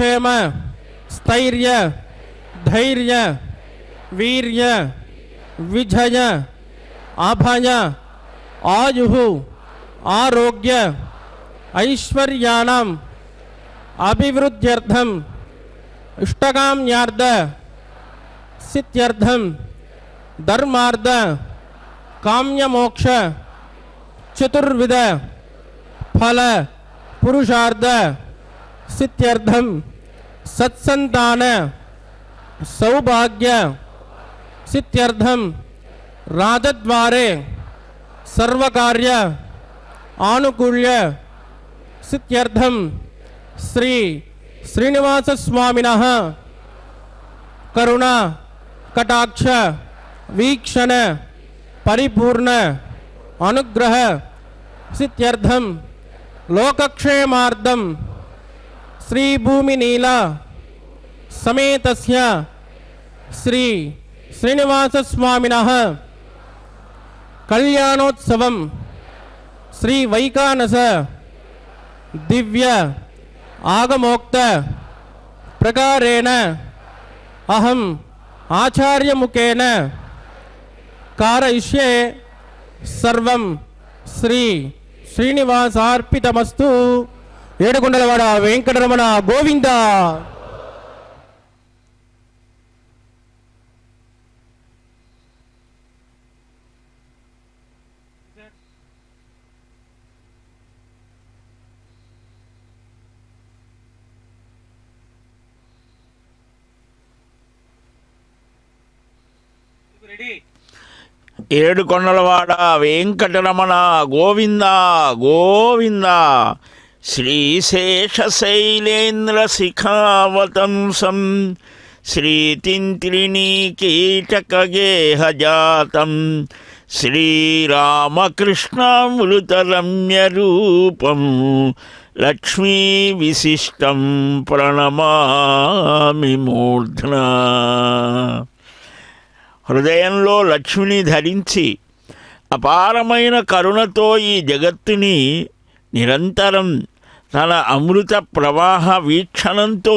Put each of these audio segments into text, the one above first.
क्षेम स्थैर्य धैर्य वीर्य विजय अभय आयुः आरोग्य ऐश्वर्याणाम् अभिवृद्ध्यर्थम इष्टकाम्यार्थ सिद्ध्यर्थम धर्मार्थ काम्यमोक्ष चतुर्विध फल पुरुषार्थ सिद्ध्यर्थम सत्संतान सौभाग्य सिद्ध्यर्थम राजद्वारे सर्वकार्य आनुकूल्य सिद्ध्यर्थम श्री श्रीनिवास स्वामिनः करुणा कटाक्ष वीक्षण परिपूर्ण अनुग्रह सिद्ध्यर्थम लोकक्षेमार्थम श्री भूमिनीला समेतस्य श्री श्रीनिवास स्वामिनः कल्याणोत्सवम श्री वैकानस दिव्य आगमोक्त प्रकारेण अहम आचार्य मुखेन कारयिष्ये सर्वं श्री श्रीनिवासार्पितमस्तु। ఏడుకొండలవాడ వెంకటరమణ గోవింద। ఏడుకొండలవాడ వెంకటరమణ గోవింద గోవింద। శ్రీశేషశైలేంద్రశిఖావతంసం శ్రీతింత్రిణీకీటకగేహజాతం శ్రీరామకృష్ణామృతరమ్యరూపం లక్ష్మీ విశిష్టం ప్రణమామి మూర్ధ్నా। హృదయంలో లక్ష్మిని ధరించి అపారమైన కరుణతో ఈ జగత్తుని నిరంతరం తన అమృత ప్రవాహ వీక్షణంతో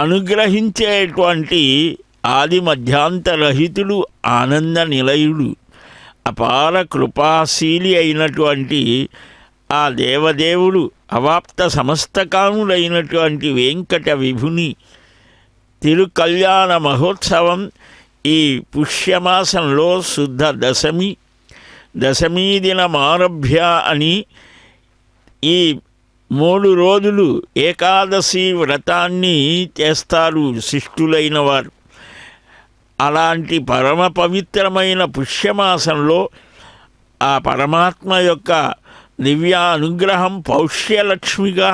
అనుగ్రహించేటువంటి ఆది మధ్యాంతరహితుడు ఆనంద నిలయుడు అపార కృపాశీలి అయినటువంటి ఆ దేవదేవుడు అవాప్త సమస్తకాముడైనటువంటి వెంకట విభుని తిరుకల్యాణ మహోత్సవం ఈ పుష్యమాసంలో శుద్ధ దశమీ దినమారభ్య అని ఈ 3 రోజులు ఏకాదశి వ్రతాన్ని చేస్తారు శిష్టులైన వారు। అలాంటి పరమ పవిత్రమైన పుష్యమాసంలో ఆ పరమాత్మ యొక్క దివ్య అనుగ్రహం పౌష్యలక్ష్మిగా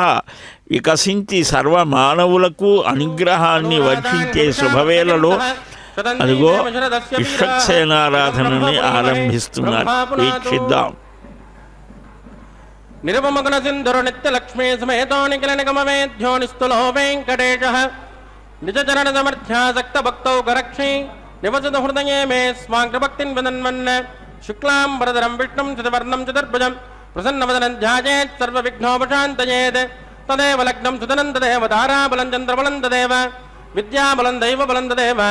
వికసించి సర్వమానవులకు అనుగ్రహాన్ని వర్షించే శుభవేళలో అదిగో విశ్వక్సేనారాధనని ఆరంభిస్తున్నారు, వీక్షిద్దాం। నిరుపమగ్న సింధురు నిత్య లక్ష్మీ సమేతో నిఖిల నిగమ వేద్యో నిస్తులో వెంకటేశః నిజ చరణ సమర్థ్యాసక్త భక్తౌ గరక్షి నివసత హృదయే మే స్వాంగ్రభక్తిన్ విదన్వన్ శుక్లాం వరదరం విష్ణుం చతుర్వర్ణం చతుర్భుజం ప్రసన్నవదనం ధ్యాయేత్ సర్వవిఘ్నోపశాంతయేత్ తదేవ లగ్నం సుదనం తదేవ తారాబలం చంద్రబలం తదేవ విద్యాబలం దైవబలం తదేవ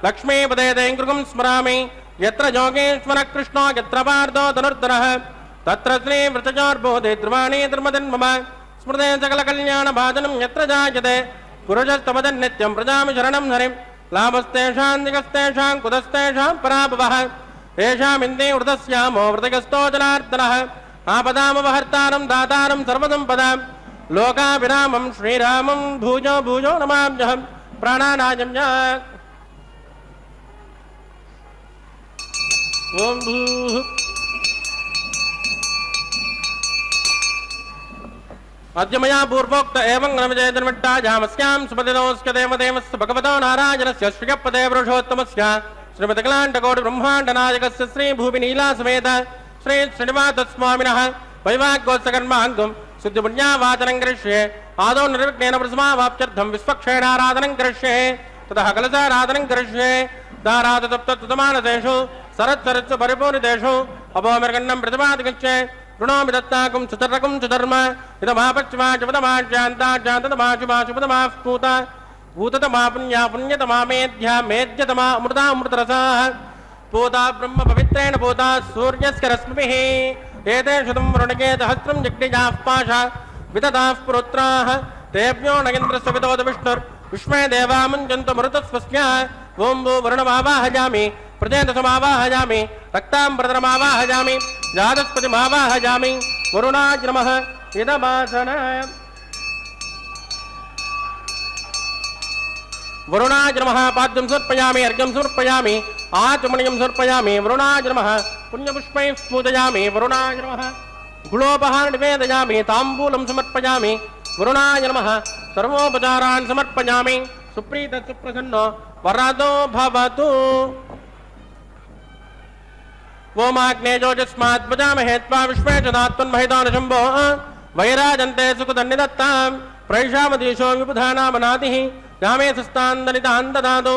లక్ష్మీపదే దైంకృగం స్మరామి యత్ర యోగేశ్వర కృష్ణో యత్ర పార్థో ధనుర్ధరః తత్ర శ్రీ వృతజోర్బోధే ధ్రువాణీ ధర్మధన్మమ స్మృతే సకల కళ్యాణ భాజనం యత్ర జాయతే పురుషస్తమదన్ నిత్యం ప్రజామి శరణం హరిం లాభస్తేషాం దిగస్తేషాం కుతస్తేషాం పరాభవః తేషామిందే వృతస్యామో వృతగస్తో జనార్దనః ఆపదామపహర్తారం దాతారం సర్వసంపదాం లోకాభిరామం శ్రీరామం భూజో భూజో నమామ్యహం ప్రాణానాయం ఓం భూః అద్యమయా పూర్వోక్త ఏవం నమజేతన్మట్టాయామస్యాం సుపతిదోస్య దేవదేవస్య భగవతో నారాయణస్య శ్రీయపదే పురుషోత్తమస్య శ్రీమతికలాంటకోటి బ్రహ్మాండనాయకస్య శ్రీ భూమినీలా సమేత శ్రీ శ్రీనివాసస్వామినః వైవాగ్యోత్సకర్మాంగం శుద్ధిపుణ్యావాచనం కరిష్యే ఆదౌ నిర్విఘ్నేన ప్రసమావాప్త్యర్థం విశ్వక్షేణారాధనం కరిష్యే తతః కలశారాధనం కరిష్యే దారాతప్తమానసేషు సరత్సరస్సు పరిపూర్ణితేషు అపోమిర్గన్నం ప్రతిపాదిగచ్చే ऋणोमि दत्ताकुं सुतर्रकुं सुधर्म इदमापच्वा चपदमाज्यान्ता जान्ततमा शुभतमा स्फूता भूततमा पुण्या पुण्यतमा मेध्या मेध्यतमा अमृता अमृतरसाः पूता ब्रह्म पवित्रेण पूता सूर्यस्य रश्मिभिः एते शतं वरुणके सहस्रं जग्निजाः पाशा विदधाः पुरुत्राः तेभ्यो नगेन्द्रस्य विदोद विष्णुर्विश्वे देवा मुञ्चन्तु मरुतस्वस्या ओं भू वरुणमावाहयामि प्रजेतसमावाहयामि रक्ताम्बरधरमावाहयामि जातस्पतिमावाहयामि वरुणाय नमः इदमासना वरुणाय नमः पाद्यं समर्पयामि अर्घ्यं समर्पयामि आचमनीयं समर्पयामि वरुणाय नमः पुण्यपुष्पैः पूजयामि वरुणाय नमः गुणोपहारं निवेदयामि ताम्बूलं समर्पयामि वरुणाय नमः सर्वोपचारान् समर्पयामि सुप्रीत सुप्रसन्नो वरदो भवतु ओमाग्नेयोजस्मात् भजामहे त्वा विश्वे च धात्वन्महितानुशम्भो वैराजन्ते सुखदन्निदत्तां प्रैषामधीशो विबुधानामनादिः रामे सस्तान्दनितान् ददातु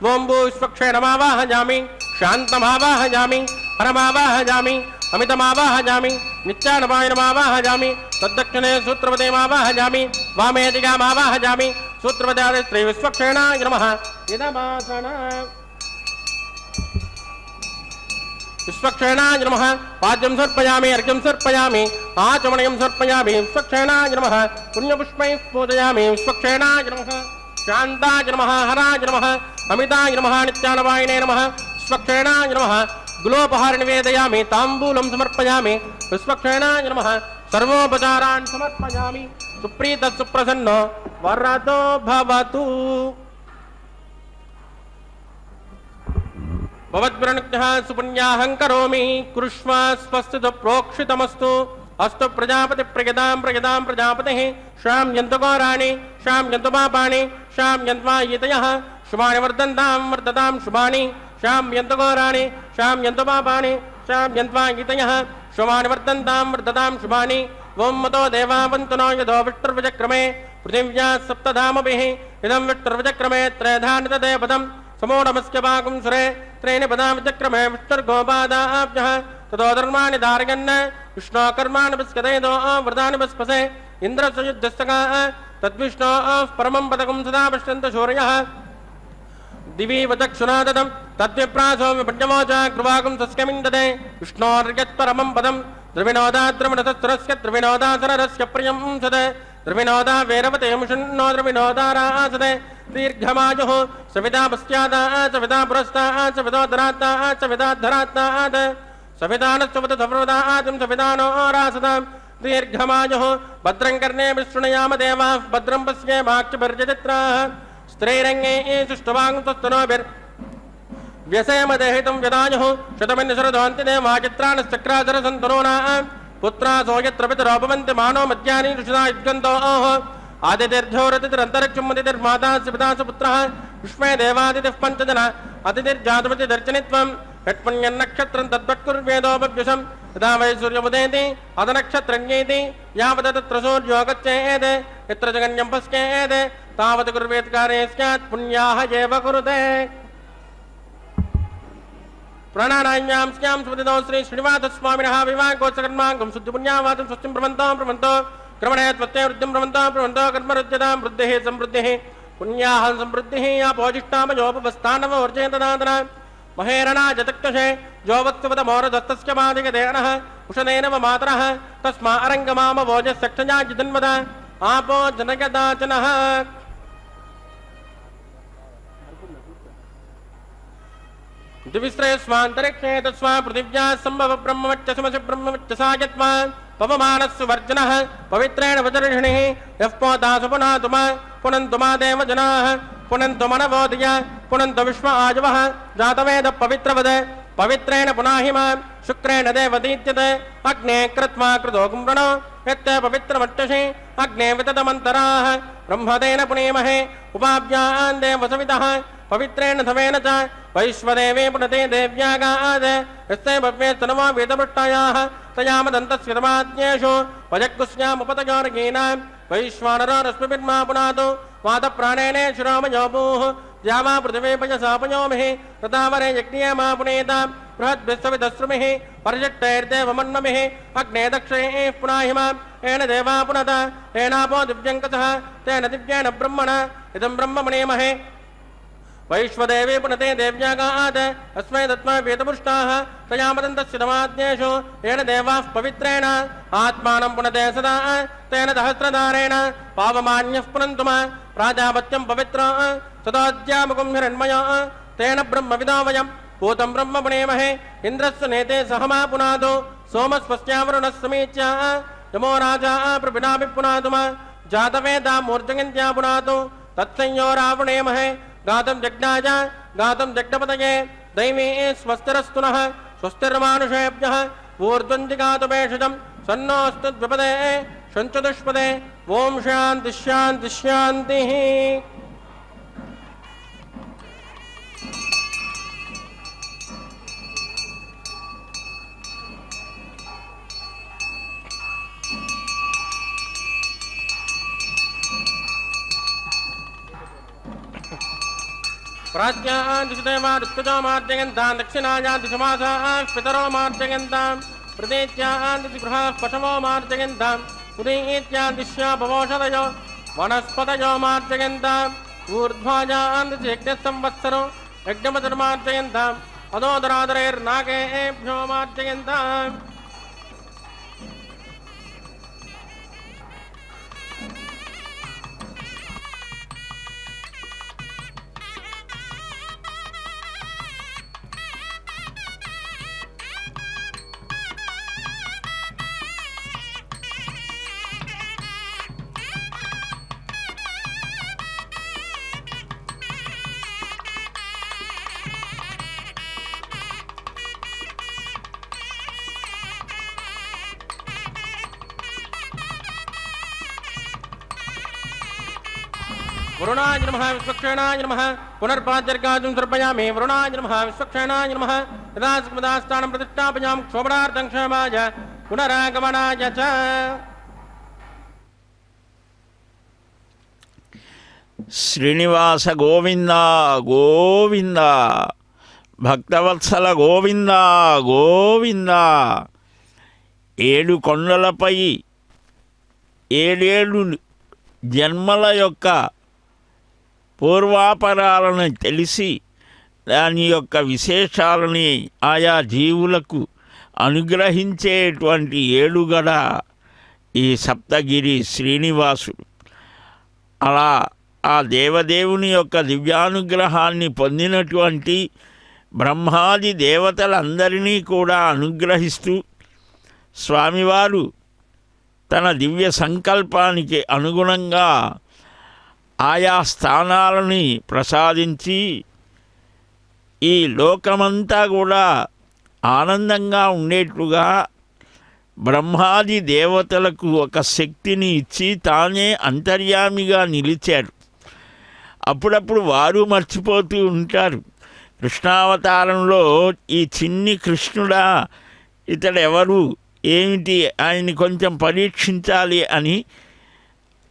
ओं भू विश्वक्षेणमावाहयामि शान्तमावाहयामि परमावाहयामि अमितमावाहयामि नित्यानपायनमावाहयामि तद्दक्षिणे सूत्रपदेमावाहयामि वामे दिगामावाहयामि सूत्रपदादि श्री विश्वक्षेणाय नमः इदमासना विश्वक्षेणाय नमः पाद्यं समर्पयामि अर्घ्यं समर्पयामि आचमनीयं समर्पयामि विश्वक्षेणाय नमः पुण्यपुष्पैः पूजयामि विश्वक्षेणाय नमः शान्ताय नमः हराय नमः अमिताय नमः नित्यानपायिने नमः विश्वक्षेणाय नमः गुलोपहारं निवेदयामि ताम्बूलं समर्पयामि विश्वक्षेणाय नमः सर्वोपचारान् समर्पयामि सुप्रीतः सुप्रसन्नो वरदो भवतु भवद्भिर्नित्यः सुपुण्याहं करोमि कुरुष्व स्वस्तितु प्रोक्षितमस्तु अस्तु प्रजापति प्रयदां प्रजापतिः श्याम्यन्तु गौराणि श्याम्यन्तु पापानि श्याम्यन्त्वा यतयः शुभानि वर्धतां शुभानि श्याम्यन्तु गौराणि श्याम्यन्तु पापानि श्याम्यन्त्वा यतयः शुभानि वर्धतां शुभानि ओं मतो देवावन्तु नो यदो विष्णुर्विचक्रमे पृथिव्या सप्तधामभिः इदं विष्णुर्विचक्रमे त्रयधानितदेवदं समोढमस्य पाकुं सुरे त्रीणि पदा विचक्रमे विष्णुर्गोपादाभ्यः ततो धर्माणि धारयन् विष्णो कर्माणि पश्यतेदो व्रतानि पस्पसे इन्द्रस्य युद्धस्तकाः तद्विष्णो परमं पदकं सदा पश्यन्तु सूर्यः दिवि वचक्षुना ददं तद्विप्रासो विपञ्चमोच कृवाकुं सस्यमिन्दते विष्णोर्यत्परमं पदं द्रविणोदाद्रविणतस्त्रस्य द्रविणोदासरस्य प्रियं सदे द्रविणोदा वैरवते मुषन्नो द्रविणोदारासदे दीर्घमायुः सविता पश्चादा सविता पुरस्ता सवितोदरात्ता सविताधरात्तात् सवितानस्वत सप्रदातं सवितानो रासदां दीर्घमायुः भद्रं कर्णे विष्णुयाम देवाः भद्रं पश्ये माक्षभिर्जचित्राः स्त्रीरङ्गे सुष्ठुवाङ्गुस्तनोभिर्व्यसेमदेहितं व्यदायुः शतमिन्नशरदोऽन्ति देवाचित्राणश्चक्राधरसन्तनूनाः पुत्रासो यत्र पितरोपवन्ति मानो मध्यानि ऋषिता युद्गन्तोः आदितिर्झोरतिरन्तरिक्षमतिर्माता पिता पुत्रः विश्वे देवादितिः पञ्चजन अतिथिर्जातमतिदर्शनित्वं षट्पुण्यन्नक्षत्रं तद्वत्कुर्वेदोपव्युषं यदा वै सूर्यमुदेति अधनक्षत्रज्ञेति यावत् तत्र सूर्यो गच्छेत् यत्र जगन्यं पश्येत् तावत् कुर्वेत् कार्ये स्यात् पुण्याः एव कुरुते प्राणानाम्यां स्यां सुपतितो श्री श्रीनिवासस्वामिनः विवाहकोत्सकर्माङ्गं शुद्धिपुण्यावादं स्वस्तिं प्रवन्तो क्रमणे त्वत्ते वृद्धिं प्रवन्तो कर्मरुद्यतां वृद्धिः समृद्धिः पुण्याः समृद्धिः यापोजिष्टामयोपवस्थानमवर्जयतदादना महेरणा जतक्षसे जोवत्सवतमोरदत्तस्य मादिगदेनः उषदेन मातरः तस्मा अरङ्गमामवोजसक्षजा जिदन्वद आपो जनगदाचनः दिविस्रे स्वान्तरिक्षे तस्मा पृथिव्या सम्भव ब्रह्मवच्चसमसि ब्रह्मवच्चसा यत्वा पवमानस्य वर्जनः पवित्रेण वचर्षिणिः यः पोतासु पुनातुमा पुनन्तुमा देव जनाः पुनन्तु मनवोदय पुनन्तु विश्व आजवः जातवेद पवित्रवद पवित्रेण पुनाहिमा शुक्रेण देवदीत्यते अग्ने कृत्वा कृतो कुम्भणो यत्ते पवित्रमट्टसि अग्ने विततमन्तराः ब्रह्मदेन पुनीमहे उपाभ्यान् देवसवितः पवित्रेण धवेन च वैश्वदेवे पुनते देव्यागाद यस्ते भव्ये तनुवा वेदपृष्टायाः तयामदन्तस्य तमाज्ञेषु वजक्कुस्यामुपतयोर्गीनां वैश्वानरो रश्मिभिर्मा पुनातु वातप्राणेने शिरोमयोभूः द्यावा पृथिवी पयसापयोमिहि तथावरे यज्ञेमा पुनेता बृहद्भिस्सविदस्रुमिः परिषट्टैर्देवमन्नमिः अग्ने दक्षैः पुनाहिमा येन देवा पुनत तेनापो दिव्यङ्कतः तेन दिव्येन ब्रह्मण इदं ब्रह्ममणीमहे वैश्वदेवी पुनते देव्यागात् अस्मै दत्त्वा वेदपुष्टाः तया मदन्तस्य दमाद्येषु येन देवाः पवित्रेण आत्मानं पुनते सदा तेन सहस्रधारेण पावमान्यः पुनन्तुम प्राजापत्यं पवित्र सदाद्यामुखं हिरण्मयो तेन ब्रह्मविदो वयं भूतं ब्रह्म पुणेमहे इन्द्रस्य नेते सहमा पुनादो सोमस्वस्यावरुणः समीच्य यमो राजा प्रपिनापि पुनातुम जातवेदा मूर्जयन्त्या पुनातु तत्संयो रावणेमहे गातं जज्ञाय गातं जग्नपतये दैवी स्वस्तिरस्तु नः स्वस्तिर्मानुषेभ्यः ऊर्ध्वञ्जिगातु भेषजं सन्नोऽस्तु द्विपदे शञ्चतुष्पदे ॐ शान्ति शान्ति शान्तिः प्राज्ञान् दिशदेवान् ऋत्विजो मार्जयन्तान् दक्षिणायान् दिशमासाः पितरो मार्जयन्तान् प्रदेत्यान् दिशगृहाः पशवो मार्जयन्तान् उदीत्यान् दिश्या भवोषधयो वनस्पतयो मार्जयन्ताम् ऊर्ध्वायान् दिशि यज्ञसंवत्सरो यज्ञमतिर्मार्जयन्ताम् अदोदरादरैर्नागेभ्यो मार्जयन्ताम् वरुणाय नमः विश्वक्षेणाय नमः पुनर्पाद्यर्गाजुं सर्पयामि वरुणाय नमः विश्वक्षेणाय नमः यदा स्मदास्थानं प्रतिष्ठापयामि क्षोभणार्थं क्षेमाय पुनरागमनाय च శ్రీనివాస గోవింద గోవింద భక్తవత్సల గోవింద గోవింద 7 కొండలపై 7 జన్మల యొక్క పూర్వాపరాలను తెలిసి దాని యొక్క విశేషాలని ఆయా జీవులకు అనుగ్రహించేటువంటి ఏడుగడ ఈ సప్తగిరి శ్రీనివాసుడు. అలా ఆ దేవదేవుని యొక్క దివ్యానుగ్రహాన్ని పొందినటువంటి బ్రహ్మాది దేవతలందరినీ కూడా అనుగ్రహిస్తూ స్వామివారు తన దివ్య సంకల్పానికి అనుగుణంగా ఆయా స్థానాలని ప్రసాదించి ఈ లోకమంతా కూడా ఆనందంగా ఉండేట్లుగా బ్రహ్మాది దేవతలకు ఒక శక్తిని ఇచ్చి తానే అంతర్యామిగా నిలిచారు. అప్పుడప్పుడు వారు మర్చిపోతూ ఉంటారు. కృష్ణావతారంలో ఈ చిన్ని కృష్ణుడా, ఇతడెవరు, ఏమిటి, ఆయన్ని కొంచెం పరీక్షించాలి అని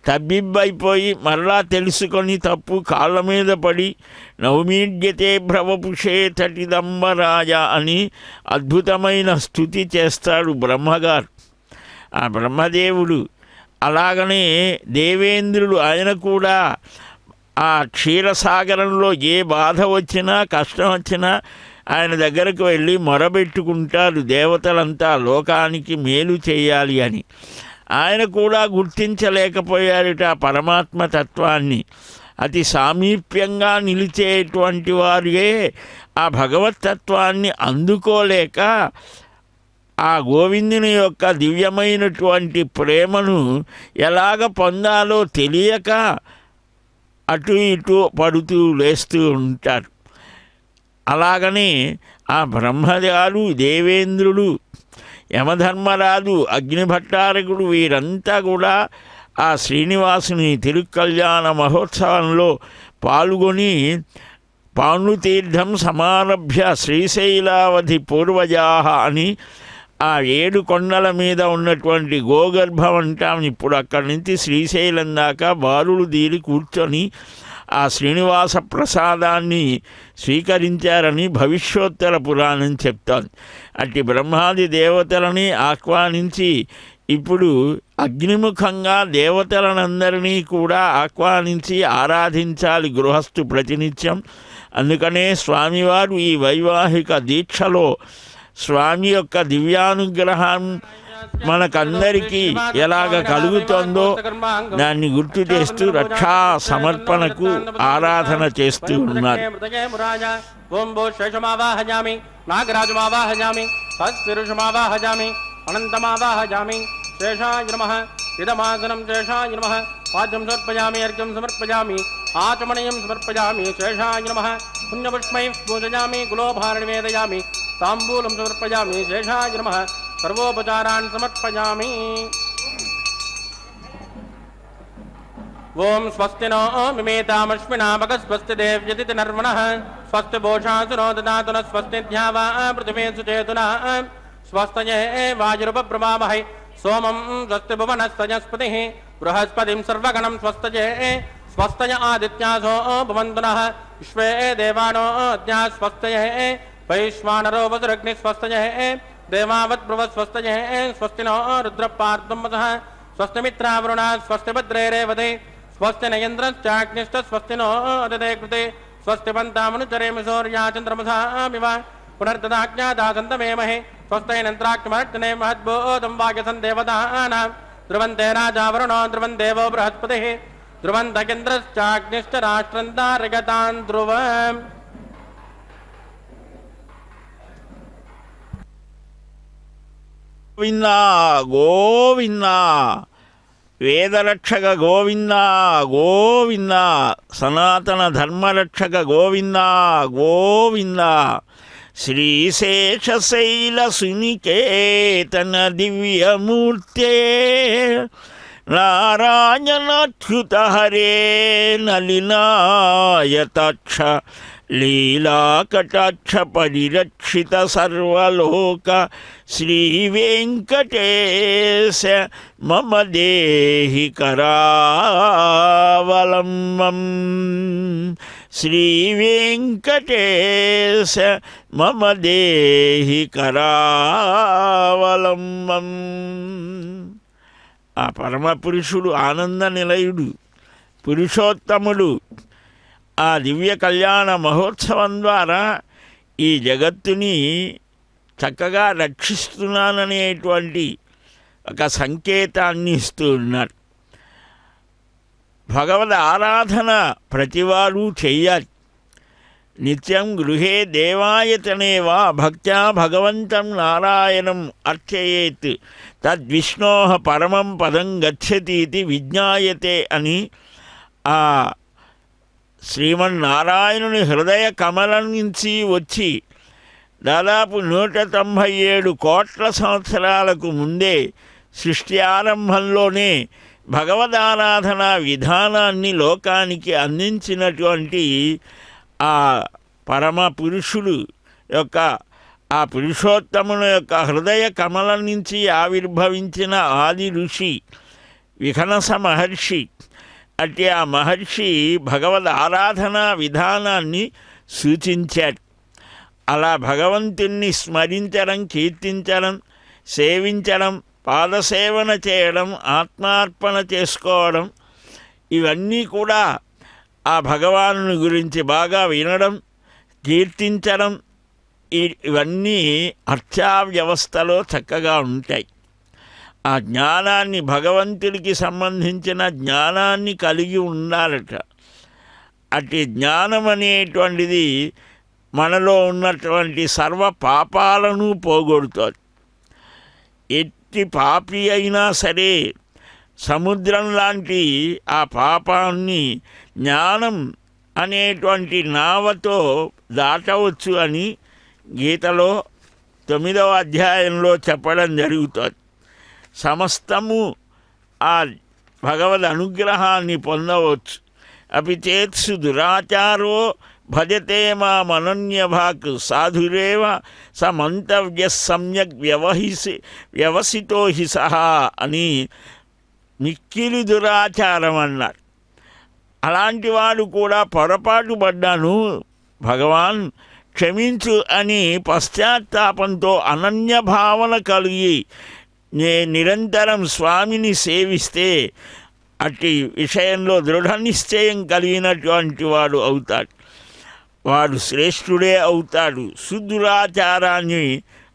తబ్బిబ్బైపోయి మరలా తెలుసుకొని తప్పు కాళ్ళ మీద పడి నవమీడ్యతే భ్రవపుషే తటిదంబరాయ అని అద్భుతమైన స్తుతి చేస్తాడు బ్రహ్మగారు. ఆ బ్రహ్మదేవుడు అలాగనే దేవేంద్రుడు ఆయన కూడా ఆ క్షీరసాగరంలో ఏ బాధ వచ్చినా కష్టం వచ్చినా ఆయన దగ్గరకు వెళ్ళి మొరబెట్టుకుంటారు. దేవతలంతా లోకానికి మేలు చేయాలి అని. ఆయన కూడా గుర్తించలేకపోయారుట పరమాత్మ తత్వాన్ని. అతి సామీప్యంగా నిలిచేటువంటి వారే ఆ భగవతత్వాన్ని అందుకోలేక ఆ గోవిందుని యొక్క దివ్యమైనటువంటి ప్రేమను ఎలాగ పొందాలో తెలియక అటు ఇటు పడుతూ లేస్తూ ఉంటారు. అలాగనే ఆ బ్రహ్మగారు, దేవేంద్రుడు, యమధర్మరాజు, అగ్నిభట్టారకుడు వీరంతా కూడా ఆ శ్రీనివాసుని తిరుకల్యాణ మహోత్సవంలో పాల్గొని పాండుతీర్థం సమారభ్య శ్రీశైలావధి పూర్వజాహ అని ఆ 7 కొండల మీద ఉన్నటువంటి గోగర్భం అంటాం. ఇప్పుడు అక్కడి నుంచి శ్రీశైలం దాకా బారులు దీరి కూర్చొని ఆ శ్రీనివాస ప్రసాదాన్ని స్వీకరించారని భవిష్యోత్తర పురాణం చెప్తోంది. అట్టి బ్రహ్మాది దేవతలని ఆహ్వానించి ఇప్పుడు అగ్నిముఖంగా దేవతలనందరినీ కూడా ఆహ్వానించి ఆరాధించాలి గృహస్థు ప్రతినిత్యం. అందుకనే స్వామివారు ఈ వైవాహిక దీక్షలో స్వామి యొక్క దివ్యానుగ్రహం మనకందరికీ ఎలాగ కలుగుతుందో దాన్ని గుర్తు చేస్తూ రక్షా సమర్పణకు ఆరాధన చేస్తూ ఉన్నారు. ఓం భో శేషమావాహయామి నాగరాజమావాహయామి తత్పురుషమావాహయామి అనంతమావాహయామి శేషాయ నమః ఇదమాసనం శేషాయ నమః పాద్యం సమర్పయామి అర్ఘ్యం సమర్పయామి ఆచమనీయం సమర్పయామి శేషాయ నమః పుణ్యపుష్పైః పూజయామి గులోభార నివేదయామి తాంబూలం సమర్పయామి శేషాయ నమః సర్వోపచారాన్ సమర్పయామి. ఓం స్వస్తి నో మిమేతామశ్వినామక స్వస్తి దేవ్యతిథి నర్మణః స్వస్తి భోషాసునో దదాతు నః స్వస్తి ధ్యావా పృథివీ సుచేతునా స్వస్తయే వాయురుపబ్రవామహై సోమం స్వస్తి భువనస్తజస్పతిః బృహస్పతిం సర్వగణం స్వస్తయే స్వస్తయ ఆదిత్యాసో భవంతు నః విశ్వే దేవానో అద్యా స్వస్తయే వైశ్వానరో వసురగ్ని స్వస్తయే దేవావద్భ్రువ స్వస్తయే స్వస్తి నో రుద్రపార్ద్వమసః స్వస్తి మిత్రావరుణ స్వస్తి భద్రే రేవతే స్వస్తి నయేంద్రశ్చాగ్నిష్ట స్వస్తి నో దదే కృతే స్వస్తి పంతామనుచరేమి సూర్యాచంద్రమసామివ పునర్దదాజ్ఞాదాసంతమేమహే స్వస్తైనంత్రాక్షమర్చనే మహద్బోధం వాక్యసం దేవతానాం ధ్రువంతే రాజావరుణో ధ్రువం దేవో బృహస్పతిః ధ్రువంతకేంద్రశ్చాగ్నిష్ట రాష్ట్రం దారిగతాన్ ధ్రువం. గోవిందా గోవిందా వేదరక్షక గోవిందా గోవిందా సనాతన ధర్మరక్షక గోవిందా గోవిందా శ్రీశేషశైల సునికేతన దివ్యమూర్తే నారాయణాచ్యుత హరే నలినాయతాక్ష లీలాకటాక్ష పరిరక్షిత సర్వలోక శ్రీవేంకటేశ మమ దేహి కరావలంబం శ్రీవేంకటేశ మమ దేహి కరావలంబం. ఆ పరమపురుషుడు ఆనంద నిలయుడు పురుషోత్తముడు ఆ దివ్య కళ్యాణ మహోత్సవం ద్వారా ఈ జగత్తుని చక్కగా రక్షిస్తున్నాననేటువంటి ఒక సంకేతాన్ని ఇస్తూ ఉన్నారు. భగవద్ ఆరాధన ప్రతివారు చెయ్యాలి. నిత్యం గృహే దేవాయతనే వా భక్త్యా భగవంతం నారాయణం అర్చయేత్ తద్విష్ణో పరమం పదం గచ్చతీతి విజ్ఞాయతే అని ఆ శ్రీమన్నారాయణుని హృదయ కమలం నుంచి వచ్చి దాదాపు 197 కోట్ల సంవత్సరాలకు ముందే సృష్టి ఆరంభంలోనే భగవదారాధన విధానాన్ని లోకానికి అందించినటువంటి ఆ పరమ పురుషుడు యొక్క ఆ పురుషోత్తముని యొక్క హృదయ కమలం నుంచి ఆవిర్భవించిన ఆది ఋషి విఘనస మహర్షి. అట్టి ఆ మహర్షి భగవద్ ఆరాధన విధానాన్ని సూచించాడు. అలా భగవంతుణ్ణి స్మరించడం, కీర్తించడం, సేవించడం, పాదసేవన చేయడం, ఆత్మార్పణ చేసుకోవడం, ఇవన్నీ కూడా ఆ భగవానుని గురించి బాగా వినడం, కీర్తించడం, ఇవన్నీ అర్చా వ్యవస్థలో చక్కగా ఉంటాయి. ఆ జ్ఞానాన్ని భగవంతుడికి సంబంధించిన జ్ఞానాన్ని కలిగి ఉండాలట. అట్టి జ్ఞానం అనేటువంటిది మనలో ఉన్నటువంటి సర్వ పాపాలను పోగొడుతుంది. ఎట్టి పాపి అయినా సరే సముద్రం లాంటి ఆ పాపాన్ని జ్ఞానం అనేటువంటి నావతో దాటవచ్చు అని గీతలో 9వ అధ్యాయంలో చెప్పడం జరుగుతుంది. సమస్తము ఆ భగవద్ అనుగ్రహాన్ని పొందవచ్చు. అపి చేత్సు దురాచారో భజతే మామనన్యభాక్ సాధురేవ సమంతవ్య సమ్యక్ వ్యవసితో హి సహా అని మిక్కిలి దురాచారం అన్నారు. అలాంటి వాడు కూడా పొరపాటు పడ్డాను భగవాన్ క్షమించు అని పశ్చాత్తాపంతో అనన్య భావన కలిగి నిరంతరం స్వామిని సేవిస్తే అట్టి విషయంలో దృఢ నిశ్చయం కలిగినటువంటి వాడు అవుతాడు. వాడు శ్రేష్ఠుడే అవుతాడు. సుదురాచారాన్ని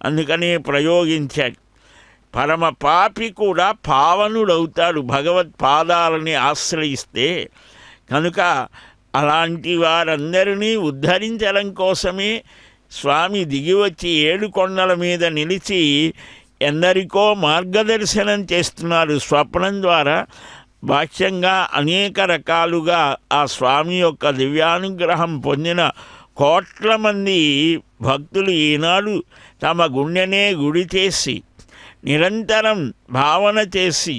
అందుకనే ప్రయోగించాడు. పరమ పాపి కూడా పావనుడవుతాడు భగవత్పాదాలని ఆశ్రయిస్తే. కనుక అలాంటి వారందరినీ ఉద్ధరించడం కోసమే స్వామి దిగివచ్చి 7 కొండల మీద నిలిచి ఎందరికో మార్గదర్శనం చేస్తున్నారు స్వప్నం ద్వారా. బాహ్యంగా అనేక రకాలుగా ఆ స్వామి యొక్క దివ్యానుగ్రహం పొందిన కోట్ల మంది భక్తులు ఈనాడు తమ గుండెనే గుడి చేసి నిరంతరం భావన చేసి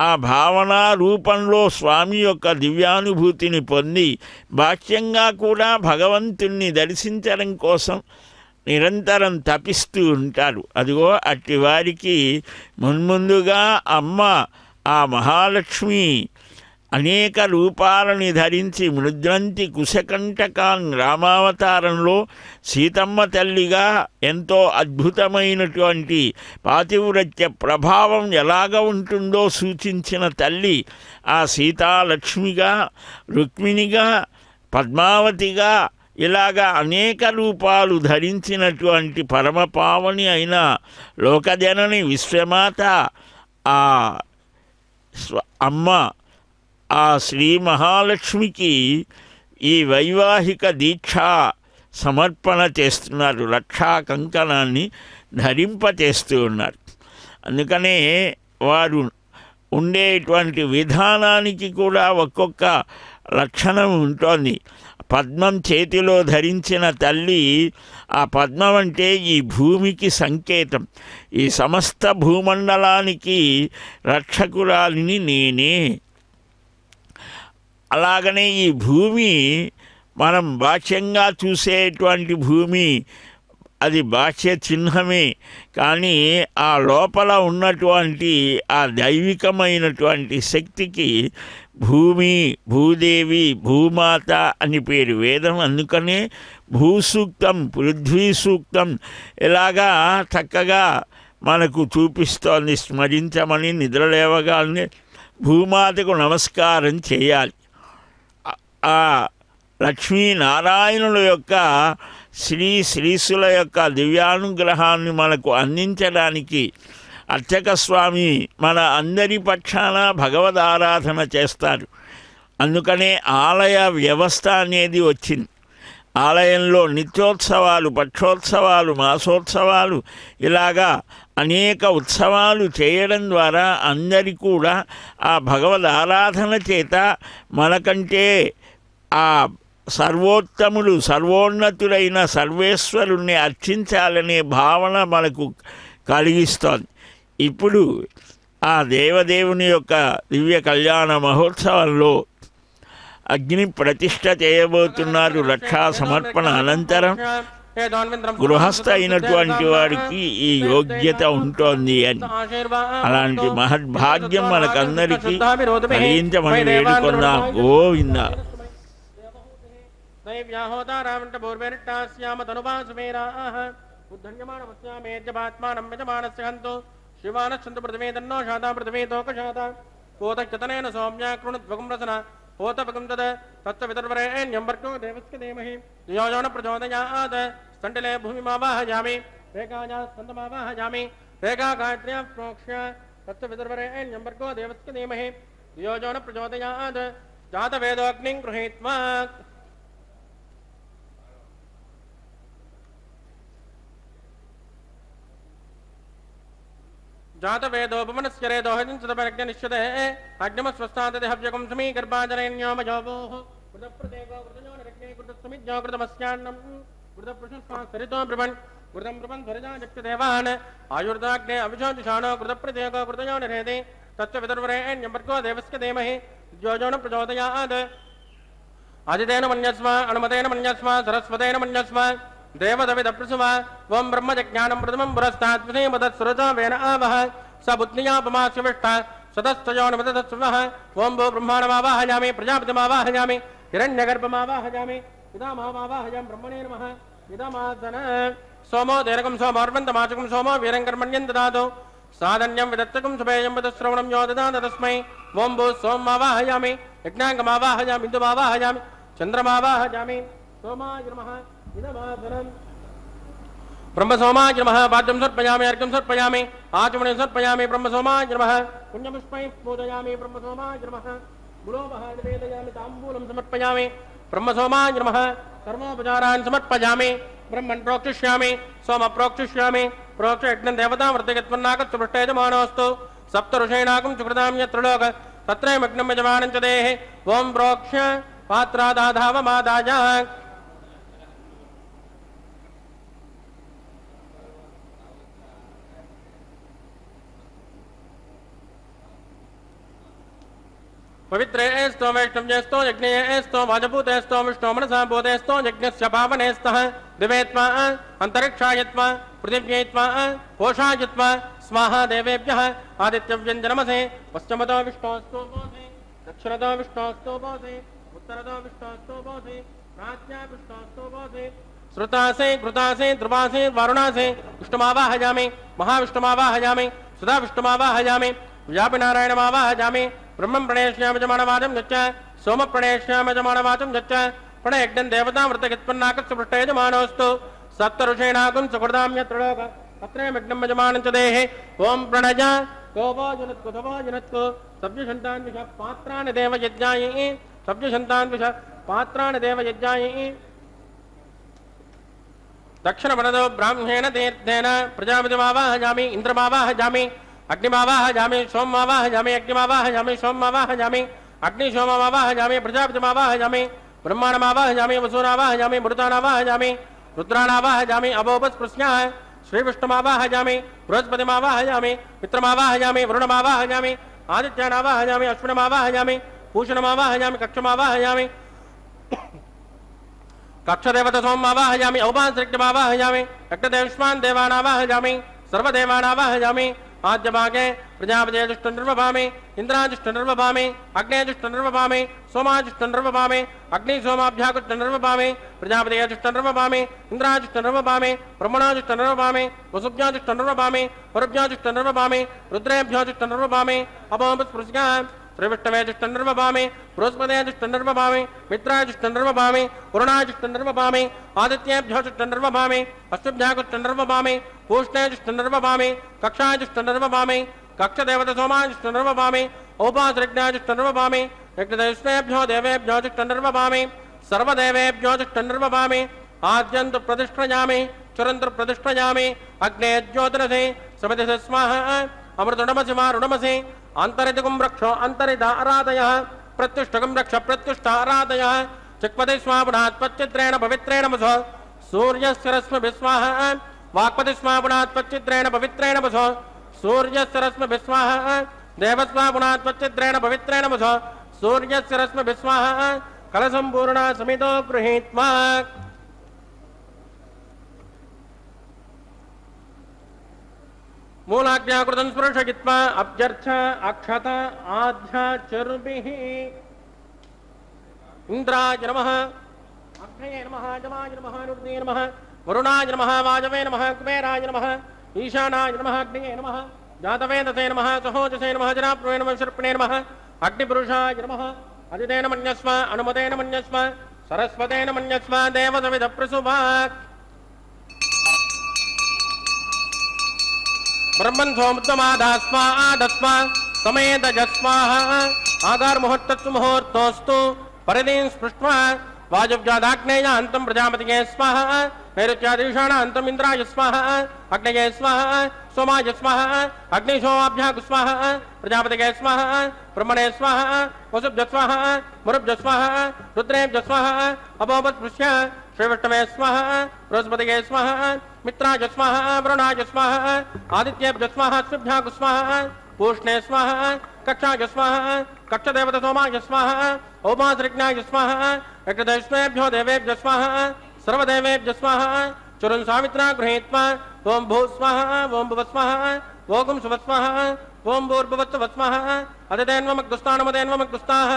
ఆ భావనా రూపంలో స్వామి యొక్క దివ్యానుభూతిని పొంది బాహ్యంగా కూడా భగవంతుణ్ణి దర్శించడం కోసం నిరంతరం తపిస్తూ ఉంటారు. అదిగో అట్టి వారికి మున్ముందుగా అమ్మ ఆ మహాలక్ష్మి అనేక రూపాలని ధరించి మృద్రంతి కుశకంటకాన్ రామావతారంలో సీతమ్మ తల్లిగా ఎంతో అద్భుతమైనటువంటి పాతివ్రత్య ప్రభావం ఎలాగ ఉంటుందో సూచించిన తల్లి ఆ సీతాలక్ష్మిగా, రుక్మిణిగా, పద్మావతిగా ఇలాగా అనేక రూపాలు ధరించినటువంటి పరమపావని అయిన లోకజనని విశ్వమాత ఆ అమ్మ ఆ శ్రీ మహాలక్ష్మికి ఈ వైవాహిక దీక్ష సమర్పణ చేస్తున్నారు. రక్షా కంకణాన్ని ధరింపచేస్తూ ఉన్నారు. అందుకనే వారు ఉండేటువంటి విధానానికి కూడా ఒక్కొక్క లక్షణం ఉంటుంది. పద్మం చేతిలో ధరించిన తల్లి, ఆ పద్మం అంటే ఈ భూమికి సంకేతం. ఈ సమస్త భూమండలానికి రక్షకురాలిని నేనే. అలాగనే ఈ భూమి మనం బాహ్యంగా చూసేటువంటి భూమి అది బాహ్య చిహ్నమే, కానీ ఆ లోపల ఉన్నటువంటి ఆ దైవికమైనటువంటి శక్తికి భూమి, భూదేవి, భూమాత అని పేరు. వేదం అందుకనే భూసూక్తం, పృథ్వీ సూక్తం ఇలాగా చక్కగా మనకు చూపిస్తోంది. స్మరించమని నిద్రలేవగానే భూమాతకు నమస్కారం చేయాలి. ఆ లక్ష్మీనారాయణుల యొక్క శ్రీసుల యొక్క దివ్యానుగ్రహాన్ని మనకు అందించడానికి అర్చక స్వామి మన అందరి పక్షాన భగవద్ ఆరాధన చేస్తారు. అందుకనే ఆలయ వ్యవస్థ అనేది వచ్చింది. ఆలయంలో నిత్యోత్సవాలు, పక్షోత్సవాలు, మాసోత్సవాలు ఇలాగా అనేక ఉత్సవాలు చేయడం ద్వారా అందరి కూడా ఆ భగవద్ ఆరాధన చేత మనకంటే ఆ సర్వోత్తముడు, సర్వోన్నతుడైన సర్వేశ్వరుణ్ణి అర్చించాలనే భావన మనకు కలిగిస్తోంది. ఇప్పుడు ఆ దేవదేవుని యొక్క దివ్య కళ్యాణ మహోత్సవంలో అగ్ని ప్రతిష్ఠ చేయబోతున్నారు. రక్షా సమర్పణ అనంతరం గృహస్థ అయినటువంటి వాడికి ఈ యోగ్యత ఉంటుంది అని. అలాంటి మహద్భాగ్యం మనకందరికీ కలిగించమని వేడుకొందాం. గోవింద. होतपकं तद तत्त्ववितर्वरेण्यं वर्गो देवस्य धीमहि धियो यो न प्रचोदयात् स्तण्डिले भूमिमावाहयामि रेखाया स्कन्दमावाहयामि रेखा गायत्र्या प्रोक्ष्य तत्त्ववितर्वरेण्यं वर्गो देवस्य धीमहि धियो यो न प्रचोदयात् जातवेदोऽग्निं गृहीत्वा जातवेदोपमनस्यरेदो हजिंसदपरज्ञनिश्चिते अग्निमस्वस्थादते हव्यकं समीगर्भाजनैन्योमजोभोः कृतप्रदेको कृतजोनरज्ञे कृतसमिज्ञो कृतमस्यान्नं कृतप्रशंस्वासरितो ब्रवन् कृतं ब्रवन् ध्वरजाजक्तदेवान् आयुर्दाग्ने अविशोदिशानो कृतप्रदेको कृतजोनरहेते तत्त्ववितर्वरेण्यं वर्गो देवस्य धीमहि धियो न प्रचोदयात् आदितेन मन्यस्व अनुमतेन मन्यस्व सरस्वतेन मन्यस्व देवदविदप्रसुवा वं ब्रह्मजज्ञानं प्रथमं पुरस्तात् विषयमदत्सुरजा वेन आवह स बुद्ध्यापमास्य विष्टा सतस्तयोनिमततस्वः ओं भो ब्रह्माणमावाहयामि प्रजापतिमावाहयामि हिरण्यगर्भमावाहयामि पितामहमावाहयामि ब्रह्मणे नमः इदमासन सोमो देरकं सोमोर्वन्तमाचकं सोमो वीरङ्कर्मण्यं ददातु साधन्यं विदत्तकं सुभेयं वदश्रवणं यो ददात तस्मै ओं भो सोममावाहयामि यज्ञाङ्गमावाहयामि इन्दुमावाहयामि चन्द्रमावाहयामि सोमाय नमः इदमासनम् ब्रह्मसोमाय नमः वाद्यं सर्पयामि अर्घ्यं सर्पयामि आचमनं सर्पयामि ब्रह्मसोमाय नमः पुण्यपुष्पैः पूजयामि ब्रह्मसोमाय नमः गुलोपः निवेदयामि ताम्बूलं समर्पयामि ब्रह्मसोमाय नमः सर्वोपचारान् समर्पयामि ब्रह्मन् प्रोक्षिष्यामि सोम प्रोक्षिष्यामि प्रोक्ष यज्ञं देवतां वर्तयत्वन्नाकस्य पृष्ठयजमानोऽस्तु सप्त ऋषीणाकं सुकृतां यत्र लोक तत्रैमग्नं यजमानं च देहे ओं प्रोक्ष पात्रादाधावमादाय पवित्रेस्तो वैष्णव्यस्तो यज्ञेस्तो वाजभूतेस्तो विष्णो मनसा बोधेस्तो यज्ञस्य पावनेस्तः दिवेत्मा अंतरिक्षायत्मा पृथिव्यैत्मा कोशायत्मा स्वाहा देवेभ्यः आदित्यव्यञ्जनमसे पश्चिमतो विष्णोस्तो बोधे दक्षिणतो विष्णोस्तो बोधे उत्तरतो विष्णोस्तो बोधे प्राच्या विष्णोस्तो बोधे श्रुतासे घृतासे ध्रुवासे वारुणासे विष्णुमावाहयामि महाविष्णुमावाहयामि सुधा विष्णुमावाहयामि व्यापिनारायणमावाहयामि ब्रह्मं प्रणेष्यामि जमानवाचं यच्च सोम प्रणेष्यामि जमानवाचं यच्च प्रणयज्ञं देवतां वृतगत्पन्नाकस्य पृष्ठयजमानोऽस्तु सप्त ऋषीणाकं सुकृतां यत्र लोक तत्रैमग्नं यजमानं च देहे ओं प्रणय कोपो जनत्कु तपो जनत्कु सब्जशन्तान् विष पात्राणि देव यज्ञायै सब्जशन्तान् विष पात्राणि देव यज्ञायै दक्षिणवरदो ब्राह्मणेन तीर्थेन प्रजापतिमावाहयामि इन्द्रमावाहयामि अग्निमावाहयामि सोममावाहयामि अग्निमावाहयामि सोममावाहयामि अग्निसोममावाहयामि प्रजापतिमावाहयामि ब्रह्माणमावाहयामि वसूनावाहयामि मृतानावाहयामि रुद्राणावाहयामि अभोपस्पृश्यः श्रीविष्णुमावाहयामि बृहस्पतिमावाहयामि मित्रमावाहयामि वरुणमावाहयामि आदित्यानावाहयामि अश्विनमावाहयामि पूषणमावाहयामि कक्षमावाहयामि कक्षदेवतसोममावाहयामि औपासृक्यमावाहयामि यज्ञदेवस्मान् देवानावाहयामि सर्वदेवानावाहयामि आद्यभागे प्रजापतिजुष्टनिर्वभामि इन्द्राजुष्टनिर्वभामि अग्नेजुष्टनिर्वभामि सोमाजुष्टनिर्वभामि अग्निसोमाभ्याकुष्टनिर्वभामि प्रजापतिजुष्टनिर्वभामि इन्द्राजुष्टनिर्वभामि ब्रह्मणाजुष्टनिर्वभामि वसुभ्याजुष्टनिर्वभामि वरुभ्याजुष्टनिर्वभामि रुद्रेभ्याजुष्टनिर्वभामि अभोपस्पृश्यः श्रीविष्णवेजुष्टनिर्वभामि बृहस्पतिजुष्टनिर्वभामि मित्राजुष्टनिर्वभामि वरुणाजुष्टनिर्वभामि आदित्येभ्योजुष्टनिर्वभामि अश्वभ्याकुष्टनिर्वभामि पूष्णेजुष्टनिर्वभामि कक्षाजुष्टनिर्वभामि कक्षदेवतसोमाजुष्टनिर्वभामि औपासृज्ञाजुष्टनिर्वभामि यज्ञदेवेभ्यो देवेभ्योजुष्टनिर्वभामि सर्वदेवेभ्योजुष्टनिर्वभामि आद्यन्तु प्रतिष्ठयामि चुरन्तु प्रतिष्ठयामि अग्ने ज्योतिरसि समितिः स्वाहा अमृतुणमसि मारुणमसि अंतरितकं रक्षो अंतरिदा आराधयः प्रत्युष्टकं रक्ष प्रत्युष्ट आराधयः चिक्पति स्वापुनात्पच्चित्रेण पवित्रेण वसो सूर्यस्य रश्मिभिः स्वाहा वाक्पति स्वापुनात्पच्चित्रेण पवित्रेण वसो सूर्यस्य रश्मिभिः स्वाहा देवस्वापुनात्पच्चित्रेण पवित्रेण वसो सूर्यस्य रश्मिभिः स्वाहा कलसम्पूर्णा समितो गृहीत्वा मूलाज्ञाकृतं स्पृशयित्वा अभ्यर्थ अक्षत आध्या चरुभिः इन्द्राय नमः अग्नये नमः जमाय नमः निरुद्ये नमः वरुणाय नमः वाजवे नमः कुबेराय नमः ईशानाय नमः अग्नये नमः जातवेदसे नमः सहोजसे नमः जनाप्रुवे नमः सर्पणे नमः अग्निपुरुषाय नमः अदितेन मन्यस्व अनुमतेन मन्यस्व सरस्वतेन मन्यस्व देवसविधप्रसुभात् ब्रह्मन् सोमुत्तमादास्वा आदस्वा समेतजस्वाहा आगार मुहूर्तस्तु मुहूर्तोस्तु परिदीं स्पृष्ट्वा वायुव्यादाग्नेयान्तं प्रजापतिगे स्वाहा नैऋत्यादिशाणान्तं इन्द्राय स्वाहा अग्नये स्वाहा सोमाय स्वाहा अग्निशोमाभ्याग स्वाहा प्रजापतिगे स्वाहा ब्रह्मणे स्वाहा वसुभ्य स्वाहा मुरुभ्य स्वाहा रुद्रेभ्य स्वाहा अभोपस्पृश्य श्रीविष्णवे स्वाहा बृहस्पतिगे स्वाहा मित्राय स्वाहा वरुणाय स्वाहा आदित्येभ्य स्वाहा अश्विभ्याग स्वाहा पूष्णे स्वाहा कक्षाय स्वाहा कक्षदेवतसोमाय स्वाहा औपासृज्ञाय स्वाहा यज्ञदेवेभ्यो देवेभ्य स्वाहा सर्वदेवेभ्य स्वाहा चुरन् सावित्रा गृहीत्वा ओं भू स्वाहा ओं भुव स्वाहा ओं सुव स्वाहा ఓం భూర్భువత్సవస్మః అదితేన్వమగ్గుస్తానమదేన్వమగ్గుస్తాః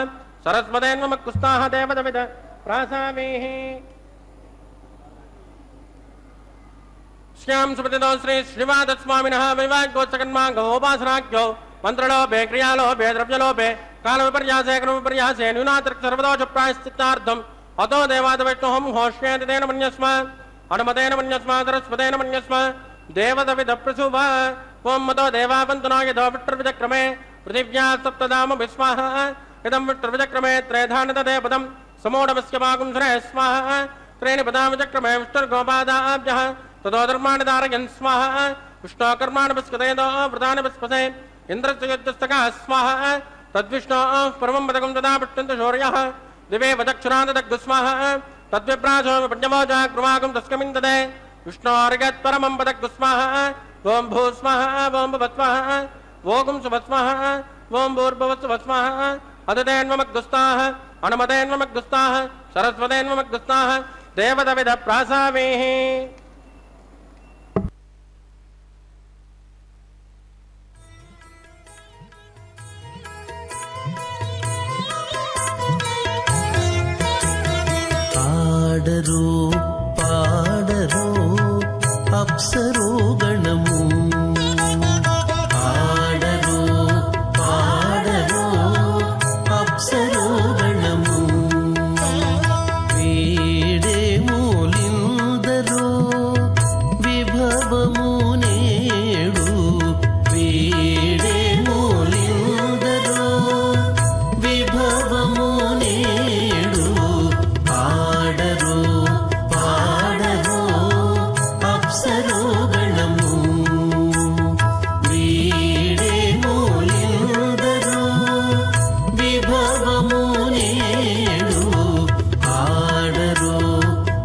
సరస్వదేన్వమగ్గుస్తాః దేవదవిద ప్రాసామేః. శ్యాం సుపతితో శ్రీ శ్రీవాదస్వామినః వైవాహికోత్సకన్మాంగోపాసనాఖ్యో మంత్రలోపే క్రియాలోపే ద్రవ్యలోపే కాలవిపర్యాసే క్రమవిపర్యాసే న్యూనాతిరిక్త సర్వదోష ప్రాయశ్చిత్తార్థం అతో దేవాదవిష్ణుహం హోష్యేతి తేన మన్యస్మ హనుమతేన మన్యస్మ సరస్వతేన మన్యస్మ దేవదవిద ప్రసువ. ఓం మతో దేవావంతనాయదో విష్ణుర్విచక్రమే పృథివ్యా సప్తధామ విస్మః ఇదం విష్ణుర్విచక్రమే త్రేధానితదే పదం సమోఢమస్య పాగుంసరే స్మః త్రీణి పదామి చక్రమే విష్ణుర్గోపాదాభ్యః తదో ధర్మాణి ధారయన్ స్మః విష్ణో కర్మాణి పుష్కతేదో వృతాని పుష్పసే ఇంద్రస్య యుద్ధస్తకः స్మః తద్విష్ణోః పరమం పదకం తదా విష్ణుంత శౌర్యః దివే వదక్షురాంతదగ్గు స్మః తద్విప్రాసో పుణ్యమోజ కృమాకం తస్కమిందదే విష్ణోర్గత్ పరమం పదగ్గు స్మః. ఓం భూ స్మః ఓం భువస్మః ఓం సువస్మః ఓం భూర్భువస్సువస్మః అదితేన్వమగ్గుస్తాః హనుమతేన్వమగ్గుస్తాః సరస్వతేన్వమగ్గుస్తాః దేవదవిద ప్రాసామేః. ఆడరు పాడరు అప్సరో గణము ఆడరు పాడరు అప్సరో గణము వీడే మూలిందరో విభవము నేడు వీడే మూలిందరో విభవము నేడు ఆడరు పాడరు అప్సరో గణము వీడే మూలిందరో విభవము నేడు ఆడరు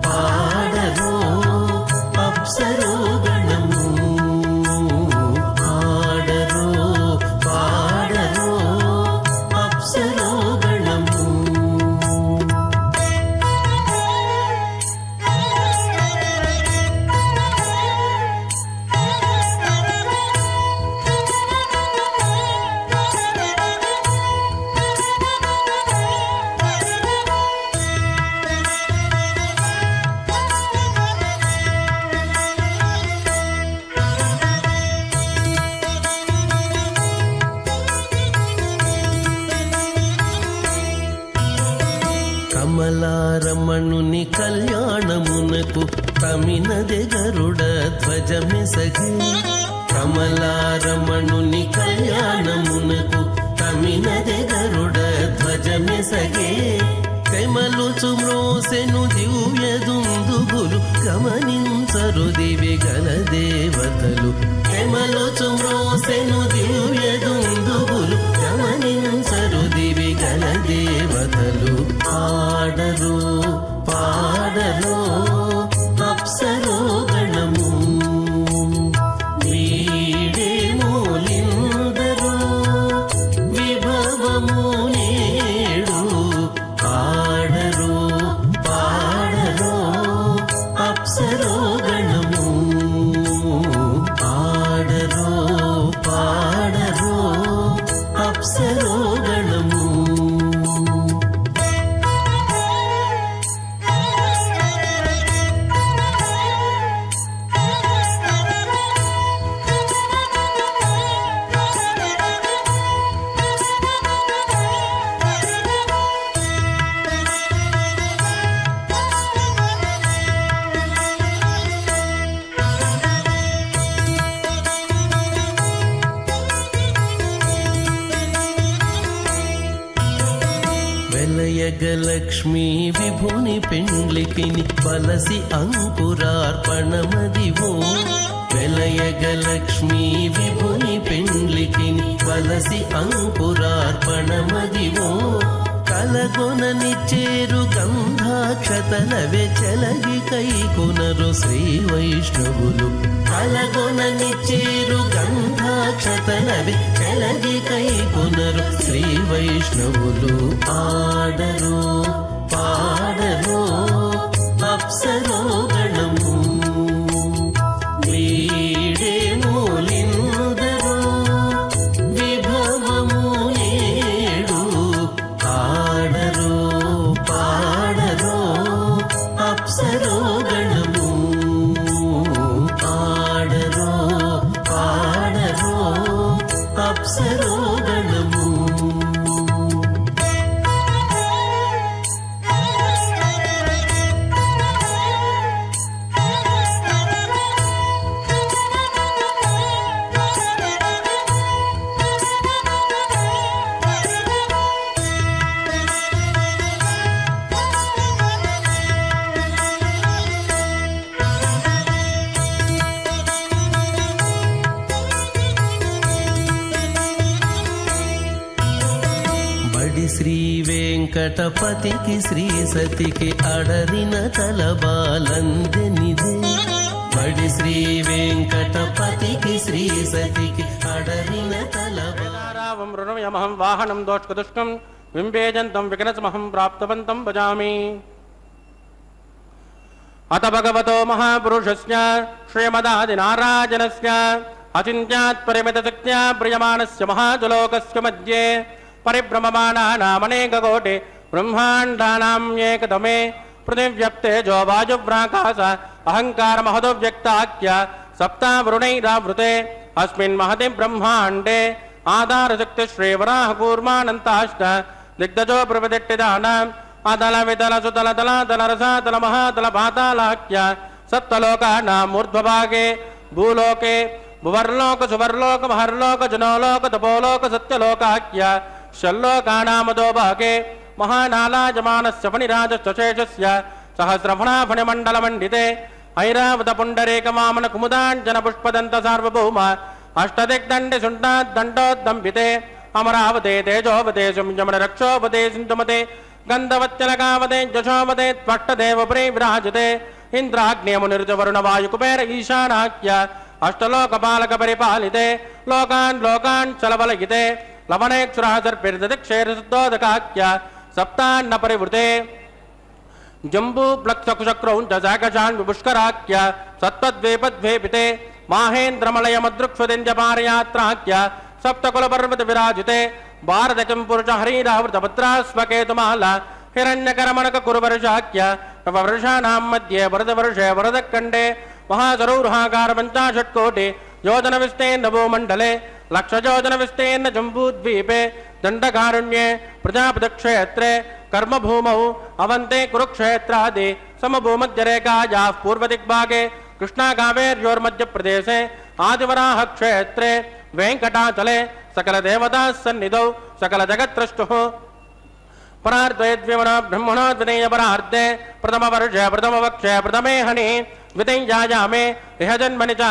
పాడరు అప్సరో గణము ఆడరు పాడరు అప్సరో గణము. కమలారమణుని కళ్యాణమునకు తమినదె గరుడ ధ్వజమెసగి కమలారమణుని కళ్యాణమునకు తమినదె గరుడ ధ్వజమెసగే కమలుచు మ్రోసెను దివ్య దుందుగులు గమనించరు దివి గల దేవతలు కమలుచు మ్రోసెను దివ్య దుందుగులు గమనించరు దివి గల దేవతలు ఆడరు పాడరు అప్సరో గణము వీడే మూలిందరో విభవము నేడు ఆడరు పాడరు అప్సరో గణము ఆడరు పాడరు అప్సరో గణము. వెలయగలక్ష్మీ విభుని పెండ్లికిని వలసి అంకురార్పణమదివో వెలయగలక్ష్మీ విభుని పెండ్లికిని వలసి అంకురార్పణమదివో కలగొననిచ్చేరు గంధాక్షతలవే చెలగి కైకొనరు శ్రీ వైష్ణవులు కలగొననిచ్చేరు గంధాక్షతలవే చెలగి కైకొనరు శ్రీ వైష్ణవులు ఆడరు పాడరు అప్సరో గణము వీడే మూలిందరో వెంకటపతికి శ్రీ సతికి అడరిన తలబాలందెనిదే బడి శ్రీ వెంకటపతికి శ్రీ సతికి అడరిన తలబారావం రుణమయమహం వాహనం దోష్కదుష్కం వింబేజంతం వికనసమహం ప్రాప్తవంతం భజామి. అత భగవతో మహాపురుషస్య శ్రీమదాదినారాయణస్య అచింత్యాత్ పరిమితశక్త్యా ప్రియమాణస్య మహాజలోకస్య మధ్యే పరిభ్రమమాణానామనేకకోటి బ్రహ్మాండానాం ఏకతమే పృథివ్యప్తేజో వాయువ్రాకాశ అహంకార మహదోవ్యక్తాఖ్య సప్తావృణైరావృతే అస్మిన్ మహతి బ్రహ్మాండే ఆధారశక్తి శ్రీవరాహ కూర్మానంతాష్ట దిగ్ధజో ప్రవిదిట్టిదానాం అదల విదల సుతల తలాతల రసాతల మహాతల పాతాళాఖ్య సప్తలోకానాం ఊర్ధ్వభాగే భూలోకే భువర్లోక సువర్లోక మహర్లోక జనోలోక తపోలోక సత్యలోకాఖ్య షల్లోకానామదోభాగే మహానాలాజమానస్య ఫణిరాజస్య శేషస్య సహస్రఫణాఫణిమండలమండితే ఐరావత పుండరీకమామన కుముదాంజన పుష్పదంత సార్వభౌమ అష్టదిగ్దండి సుండాద్దండోద్దంపితే అమరావతే తేజోవతే సంయమన రక్షోపతే సింధుమతే గంధవత్యలకావతే జశోవతే త్వష్టదేవపురే విరాజతే ఇంద్రాగ్నేయమునిరుజవరుణ వాయుకుబేర ఈశానాఖ్య అష్టలోకపాలక పరిపాలితే లోకాన్ లోకాన్ చలవలయితే లవణేక్షురాసర్పిర్దక్షేరశుద్ధోదకాఖ్య సప్తాన్న పరివృతే జంబూ ప్లక్షకుశక్రౌంచ శాకశాన్ విపుష్కరాఖ్య సత్వద్వేపద్వేపితే మాహేంద్రమలయమదృక్షుదింజపారయాత్రాఖ్య సప్తకులపర్వత విరాజితే భారతకం పురుష హరీరావృతపత్రాస్వకేతుమాల హిరణ్యకరమణక కురువర్షాఖ్య నవవర్షాణాం మధ్యే వరదవర్షే వరదఖండే మహాసరౌర్హాకార పంచాశట్కోటి యోజన విస్తీర్ణ భూమండలే లక్షయోజన విస్తీర్ణ జంబూద్వీపే దండకారుణ్యే ప్రజాపతిక్షేత్రే కర్మభూమౌ అవంతే కురుక్షేత్రాది సమభూమధ్యరేఖాయాః పూర్వదిగ్భాగే కృష్ణాకావేర్యోర్మధ్యప్రదేశే ఆదివరాహ క్షేత్రే వెంకటాచలే సకల దేవతా సన్నిధౌ సకల జగత్రష్టుః పరార్ద్వయద్విమన బ్రహ్మణోద్వితీయ పరార్ధే ప్రథమ వర్షే ప్రథమ వక్షే ప్రథమే హని ద్వితీయాయామే ఇహ జన్మని చ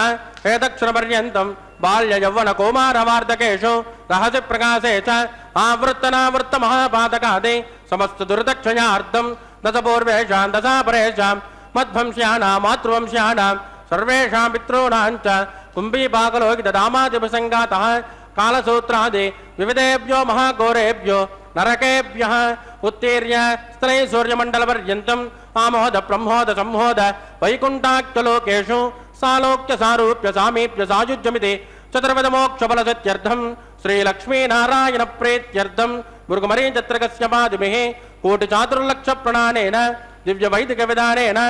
ఏతక్షరపర్యంతం బాల్య యౌవన కౌమారవార్ధకేషు రహస్య ప్రకాశే చ ఆవృత్తనావృత్త మహాపాతకాదే సమస్త దుర్దక్షయార్థం దశపూర్వేషాం దశాపరేషాం మధ్వంశ్యానాం మాతృవంశ్యానాం సర్వేషాం పితॄణాం చ కుంభీపాకలోకిత దామాదిపసంగాతః కాలసూత్రాది వివిధేభ్యో మహాఘోరేభ్యో నరకేభ్యః ఉత్తీర్య స్థలై సూర్యమండలపర్యంతం ఆమోద బ్రహ్మోద సంహోద వైకుంఠాఖ్యలోకేషు సాలోక్య సారూప్య సామీప్య సాయుజ్యమితి చతుర్విధ మోక్షఫల సత్యర్థం శ్రీలక్ష్మీనారాయణ ప్రీత్యర్థం భృగుమరీచత్రకస్య పాదిభిః కోటి చాతుర్లక్ష ప్రణానేన దివ్య వైదిక విధానేన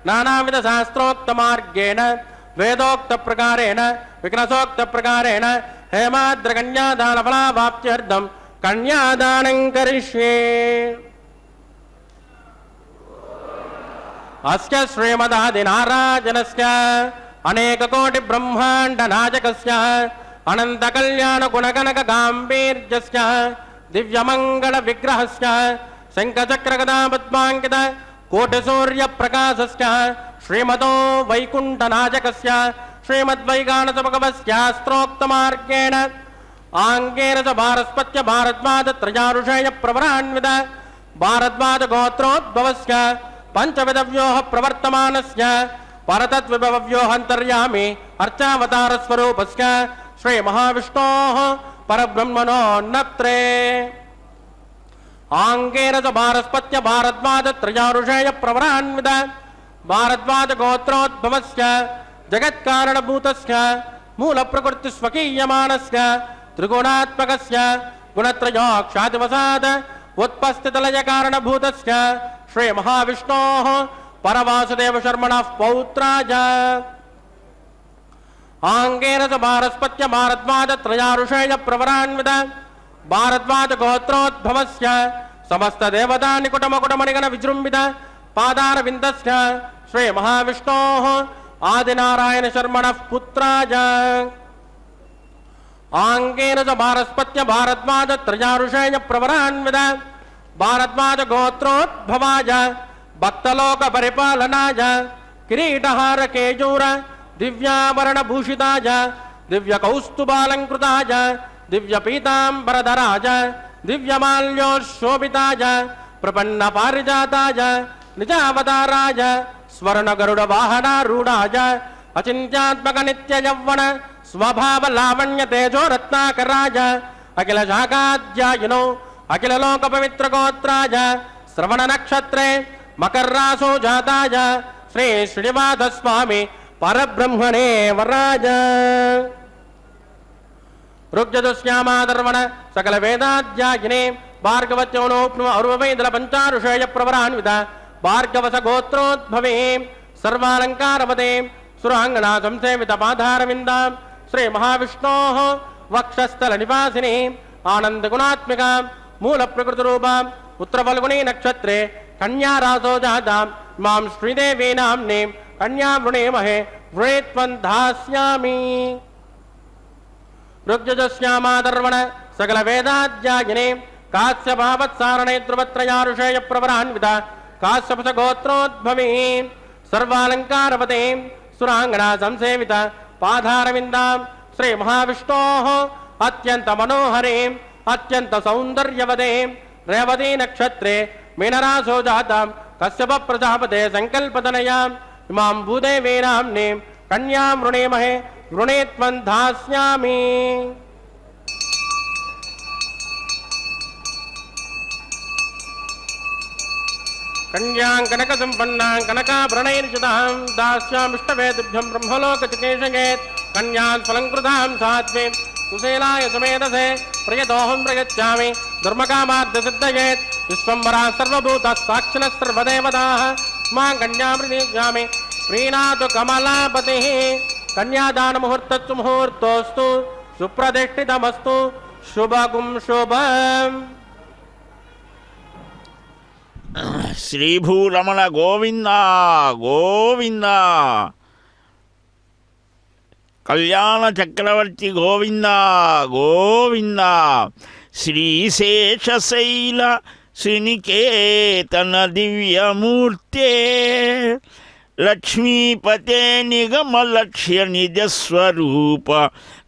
నానావిధ శాస్త్రోక్త మార్గేణ వేదోక్త ప్రకారేణ వికనసోక్త ప్రకారేణ హేమాద్ర కన్యాదాన ఫలావాప్త్యర్థం కన్యాదానం కరిష్యే. అస్య శ్రీమదాదినారాయణస్య అనేక కోటి బ్రహ్మాండ నాయకస్య అనంత కళ్యాణ గుణగణక గాంభీర్యస్య దివ్యమంగళ విగ్రహస్య శంఖచక్ర గదా పద్మాంకిత కోటి సూర్య ప్రకాశస్య శ్రీమతో వైకుంఠ నాయకస్య శ్రీమద్వైగానస భగవస్య స్తోక్త మార్గేణ ఆంగేన చ భారస్పత్య భారద్వాజ త్రయారుషేయ ప్రవరాన్విత భారద్వాజ గోత్రోద్భవస్య పంచవిధ వ్యూహ ప్రవర్తమానస్య పరతద్విభవ వ్యూహంతర్యామి అర్చావతార స్వరూపస్య శ్రీ మహావిష్ణోః పరబ్రహ్మణోన్నత్రే ఆంగేన చ భారస్పత్య భారద్వాజ త్రయారుషేయ ప్రవరాన్విత భారద్వాజ గోత్రోద్భవస్య జగత్కారణభూతస్య మూల ప్రకృతి స్వకీయమానస్య త్రిగుణాత్మకస్య గుణత్రయోక్షాదివసాద ఉత్పస్థితలయ కారణభూతస్య శ్రీ మహావిష్ణోః పరవాసుదేవ శర్మణః పౌత్రాయ ఆంగేన చ భారస్పత్య భారద్వాజ త్రయారుషేయ ప్రవరాన్విత భారద్వాజ గోత్రోద్భవస్య సమస్త దేవతా నికుటమకుటమణిగణ విజృంభిత పాదార విందస్య శ్రీ మహావిష్ణోః ఆదినారాయణ శర్మణః పుత్రాయ ఆంగేన చ భారస్పత్య భారద్వాజ త్రయారుషేయ ప్రవరాన్విత భారద్వాజ గోత్రోద్భవాయ భక్తలోక పరిపాలనాయ కిరీటహార కేయూర దివ్యాభరణ భూషితాయ దివ్య కౌస్తుభాలంకృతాయ దివ్య పీతాంబరధరాయ దివ్యమాల్యోశోభితాయ ప్రపన్న పారిజాతాయ నిజావతారాయ స్వర్ణ గరుడ వాహనారూఢాయ అచింత్యాత్మక నిత్య యవ్వన స్వభావ లావణ్య తేజో రత్నాకరాయ అఖిల శాఖాధ్యాయినో అఖిల లోక పవిత్ర గోత్రాయ శ్రవణ నక్షత్రే మకర్రాసో జాతాయ శ్రీ శ్రీనివాస స్వామి పరబ్రహ్మణే వరాజ రుగ్జదుశ్యామాదర్వణ సకల వేదాధ్యాయినే భార్గవత్యోనోప్ను అరువైదల పంచారుషేయ ప్రవరాన్విత భార్గవస గోత్రోద్భవే సర్వాలంకారవతే సురాంగనా సంసేవిత పాధారవింద శ్రీ మహావిష్ణో వక్షస్థల నివాసిని ఆనందగుణాత్మిక మూల ప్రకృతి రూప ఉత్తరఫల్గుణీ నక్షత్రే కన్యారాసో జాతాం మాం శ్రీదేవీ నామ్నే కన్యా వృణేమహే వృణేత్వం దాస్యామి రుగ్జశ్యామాదర్వణ సకల వేదాధ్యాయినే కాశ్యపావత్సారణే ధ్రువత్రయారుషేయ ప్రవరాన్విత కాశ్యపస గోత్రోద్భవే సర్వాలంకారవతే సురాంగణా సంసేవిత పాధారవింద శ్రీ మహావిష్ణో అత్యంత మనోహరే అత్యంత సౌందర్యవదే రేవతీ నక్షత్రే మీనరాసో జాతాం కశ్యప ప్రజాపతే సంకల్పతనయా ఇమాం భూదేవీ నామ్నే కన్యా వృణేమహే వృణేత్వం దాస్యామి కన్యాం కనక సంపన్నాం కనకాభరణైర్యుతాం దాస్యామిష్టవేదిభ్యం బ్రహ్మలోకచికేశయేత్ కన్యాన్ ఫలంకృతాం సాధ్వీం కుశేలాయ సమేధసే ప్రియతోహం ప్రయచ్చామి ధర్మకామార్థసిద్ధయేత్ విశ్వంబరా సర్వభూత సాక్షిణ సర్వదేవతాః మాం కన్యామృతియామి ప్రీణాతు కమలాపతి కన్యాదాన ముహూర్తస్సు ముహూర్తోస్తు సుప్రతిష్ఠితమస్తు శుభగుం శుభం. శ్రీభూరమణ గోవింద గోవింద, కళ్యాణ చక్రవర్తి గోవింద గోవింద, శ్రీశేషశైల శ్రీనికేతన దివ్యమూర్తే లక్ష్మీపతే నిగమలక్ష్య నిజస్వరూప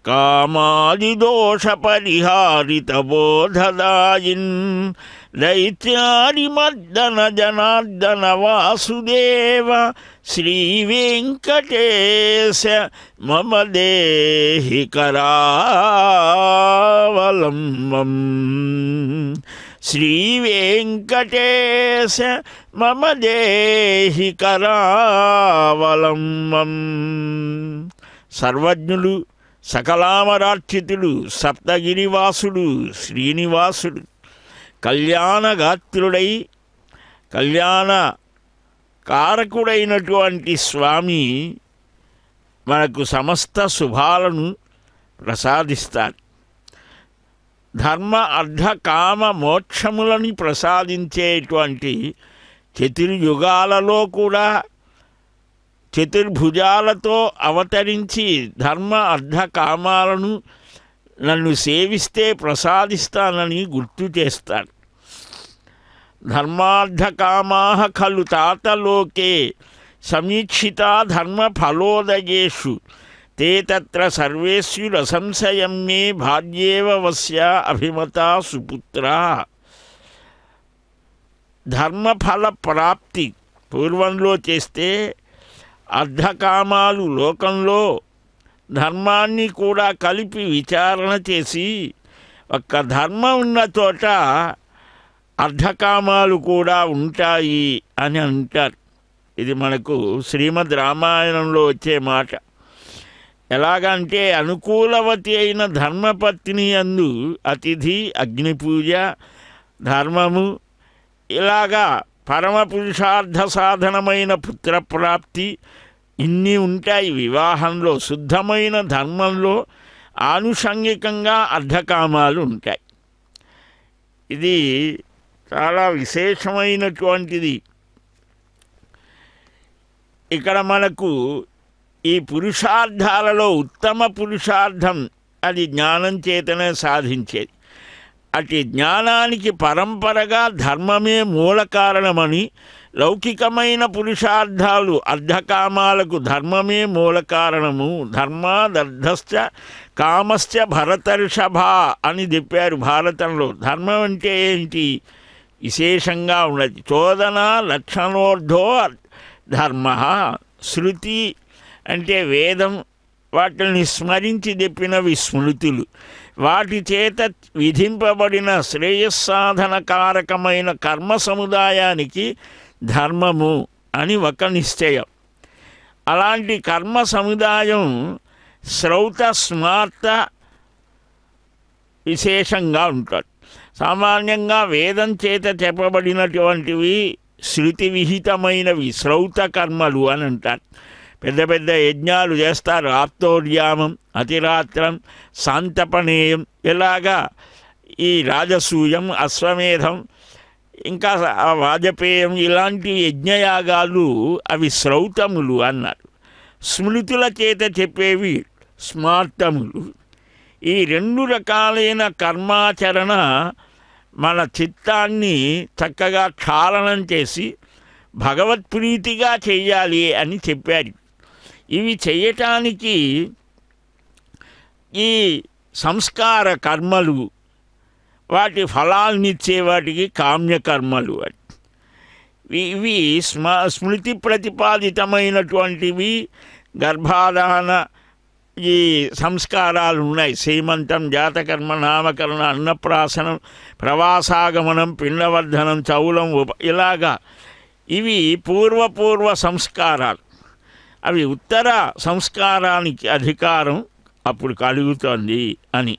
కామాదిదోష పరిహారిత బోధదాయిన్ దైత్యారిమర్దన జనార్దన వాసుదేవ శ్రీ వెంకటేశ మమ దేహి కరావలంబం. శ్రీ వెంకటేశ మమ దేహి కరావలంబం. సర్వజ్ఞులు సకలామరార్చితుడు సప్తగిరివాసుడు శ్రీనివాసుడు కళ్యాణగాత్రుడై కళ్యాణ కారకుడైనటువంటి స్వామి మనకు సమస్త శుభాలను ప్రసాదిస్తాడు. ధర్మ అర్ధ కామ మోక్షములని ప్రసాదించేటువంటి చతుర్యుగాలలో కూడా చతుర్భుజాలతో అవతరించి ధర్మ అర్ధ కామాలను నన్ను సేవిస్తే ప్రసాదిస్తానని గుర్తు చేస్తాడు. ధర్మార్థకామాః ఖలు తాతలోకే సమీక్షితా ధర్మఫలోదయేషు తే తత్ర సర్వేషు రసంశయం మే భాగ్యేవ వస్య అభిమతా సుపుత్రా. ధర్మఫల ప్రాప్తి పూర్వంలో చేస్తే అర్ధకామాలు లోకంలో ధర్మాన్ని కూడా కలిపి విచారణ చేసి ఒక్క ధర్మం ఉన్న చోట అర్ధకామాలు కూడా ఉంటాయి అని అంటారు. ఇది మనకు శ్రీమద్ రామాయణంలో వచ్చే మాట. ఎలాగంటే అనుకూలవతి అయిన ధర్మపత్ని యందు అతిథి అగ్నిపూజ ధర్మము ఇలాగా పరమ పురుషార్థ సాధనమైన పుత్రప్రాప్తి ఇన్ని ఉంటాయి. వివాహంలో శుద్ధమైన ధర్మంలో ఆనుషంగికంగా అర్ధకామాలు ఉంటాయి. ఇది చాలా విశేషమైనటువంటిది. ఇక్కడ మనకు ఈ పురుషార్థాలలో ఉత్తమ పురుషార్థం అది జ్ఞానం చేతనే సాధించేది. అటు జ్ఞానానికి పరంపరగా ధర్మమే మూల కారణమని, లౌకికమైన పురుషార్థాలు అర్ధకామాలకు ధర్మమే మూల కారణము. ధర్మాదర్ధశ్చ కామశ్చ భరతర్షభ అని చెప్పారు భారతంలో. ధర్మం అంటే ఏంటి? విశేషంగా ఉన్నది. చోదన లక్షణోర్ధో ధర్మ. శృతి అంటే వేదం, వాటిని స్మరించి చెప్పినవి స్మృతులు. వాటి చేత విధింపబడిన శ్రేయస్సాధనకారకమైన కర్మ సముదాయానికి ధర్మము అని ఒక నిశ్చయం. అలాంటి కర్మ సముదాయం శ్రౌత స్మార్త విశేషంగా ఉంటుంది. సామాన్యంగా వేదం చేత చెప్పబడినటువంటివి శృతి విహితమైనవి శ్రౌత కర్మలు అని అంటారు. పెద్ద పెద్ద యజ్ఞాలు చేస్తారు. ఆప్తోర్యామం, అతిరాత్రం, శాంతపనేయం, ఇలాగా ఈ రాజసూయం, అశ్వమేధం, ఇంకా వాజపేయం, ఇలాంటి యజ్ఞయాగాలు అవి శ్రౌతములు అన్నారు. స్మృతుల చేత చెప్పేవి స్మార్తములు. ఈ రెండు రకాలైన కర్మాచరణ మన చిత్తాన్ని చక్కగా క్షాళనం చేసి భగవత్ప్రీతిగా చెయ్యాలి అని చెప్పారు. ఇవి చేయటానికి ఈ సంస్కార కర్మలు, వాటి ఫలాలనిచ్చే వాటికి కామ్యకర్మలు. ఇవి స్మృతి ప్రతిపాదితమైనటువంటివి. గర్భాధాన ఈ సంస్కారాలు ఉన్నాయి. శ్రీమంతం, జాతకర్మ, నామకరణ, అన్నప్రాసనం, ప్రవాసాగమనం, పిండవర్ధనం, చౌలం, ఇలాగా ఇవి పూర్వ సంస్కారాలు. అవి ఉత్తర సంస్కారానికి అధికారం అప్పుడు కలుగుతుంది అని.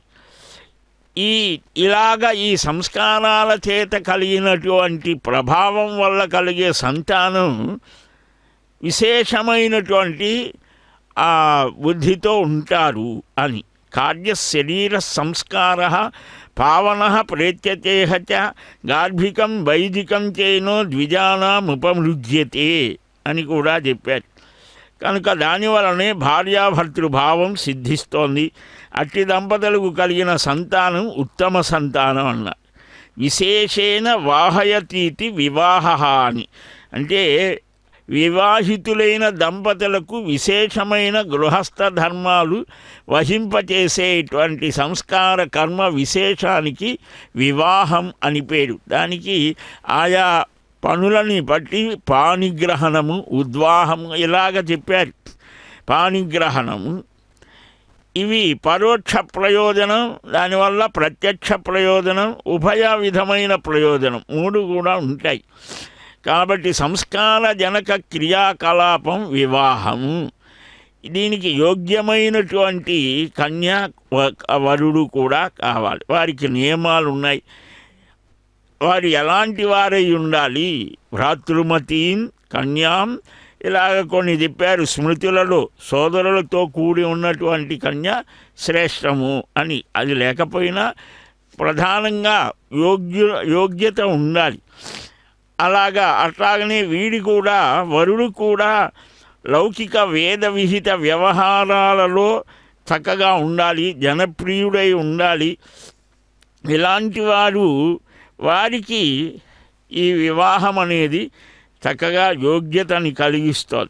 ఈ సంస్కారాల చేత కలిగినటువంటి ప్రభావం వల్ల కలిగే సంతానం విశేషమైనటువంటి బుద్ధితో ఉంటారు అని. కార్య శరీర సంస్కార పావన ప్రేత్యతేహ చ గార్భికం వైదికం చేనో ద్విజానాముపమృజ్యతే అని కూడా చెప్పారు. కనుక దానివలనే భార్యాభర్తృభావం సిద్ధిస్తోంది. అట్టి దంపతులకు కలిగిన సంతానం ఉత్తమ సంతానం అన్నారు. విశేషేణ వాహయతీతి వివాహ అని అంటే వివాహితులైన దంపతులకు విశేషమైన గృహస్థ ధర్మాలు వహింపచేసేటువంటి సంస్కార కర్మ విశేషానికి వివాహం అని పేరు. దానికి ఆయా పనులని బట్టి పాణిగ్రహణము, ఉద్వాహము ఇలాగ చెప్పారు. పాణిగ్రహణము ఇవి పరోక్ష ప్రయోజనం, దానివల్ల ప్రత్యక్ష ప్రయోజనం, ఉభయ విధమైన ప్రయోజనం, మూడు కూడా ఉంటాయి. కాబట్టి సంస్కార జనక క్రియాకలాపం వివాహము. దీనికి యోగ్యమైనటువంటి కన్యా వరుడు కూడా కావాలి. వారికి నియమాలు ఉన్నాయి. వారు ఎలాంటి వారై ఉండాలి? భ్రాతృమతీం కన్యాం ఇలాగ కొన్ని చెప్పారు స్మృతులలో. సోదరులతో కూడి ఉన్నటువంటి కన్య శ్రేష్టము అని. అది లేకపోయినా ప్రధానంగా యోగ్యత ఉండాలి. అట్లాగనే వీడి కూడా వరుడు కూడా లౌకిక వేద విహిత వ్యవహారాలలో చక్కగా ఉండాలి, జనప్రియుడై ఉండాలి. ఇలాంటి వారికి ఈ వివాహం అనేది చక్కగా యోగ్యతని కలిగిస్తుంది.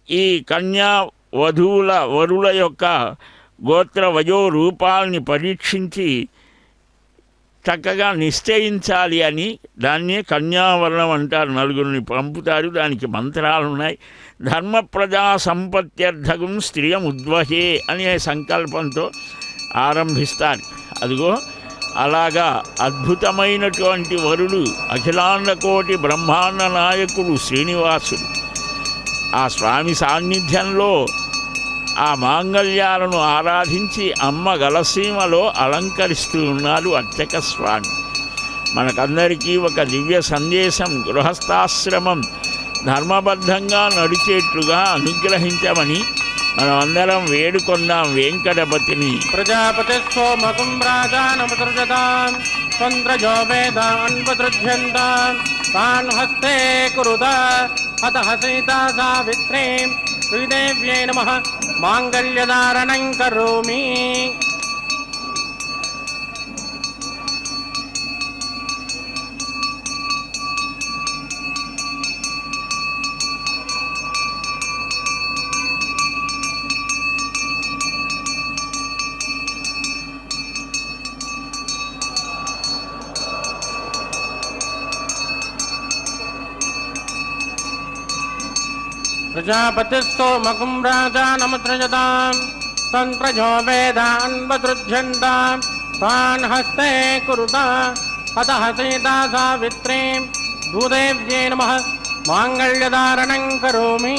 ఈ కన్యా వరుల యొక్క గోత్ర వయో రూపాలని పరీక్షించి చక్కగా నిశ్చయించాలి అని దాన్నే కన్యావరణం అంటారు. నలుగురిని పంపుతారు. దానికి మంత్రాలు ఉన్నాయి. ధర్మ ప్రజా సంపత్త్యర్థకం స్త్రియం ఉద్వహే అనే సంకల్పంతో ఆరంభిస్తారు. అదిగో అలాగా అద్భుతమైనటువంటి వరుడు అఖిలాండకోటి బ్రహ్మాండ నాయకుడు శ్రీనివాసుడు. ఆ స్వామి సాన్నిధ్యంలో ఆ మాంగళ్యాలను ఆరాధించి అమ్మ గలసీమలో అలంకరిస్తూ ఉన్నారు అర్చక స్వామి. మనకందరికీ ఒక దివ్య సందేశం, గృహస్థాశ్రమం ధర్మబద్ధంగా నడిచేట్లుగా అనుగ్రహించమని మనమందరం వేడుకొందాం వెంకటపతిని. ప్రజాపతి సోమకం రాజానముసృజతాం చంద్రజో వేదాన్వసృజ్యంతాం తాన్ హస్తే కురుత అతః సీతా సావిత్రీం శ్రీదేవ్యై నమః మాంగళ్యధారణం కరోమి. प्रजापतिस्तोमकं राजानमुद्रजतां तन्त्रजो वेदान्वसृज्यन्तां तान् हस्ते कुरुता अतः सीता सावित्रीं भूदेव्यै नमः माङ्गल्यधारणं करोमि।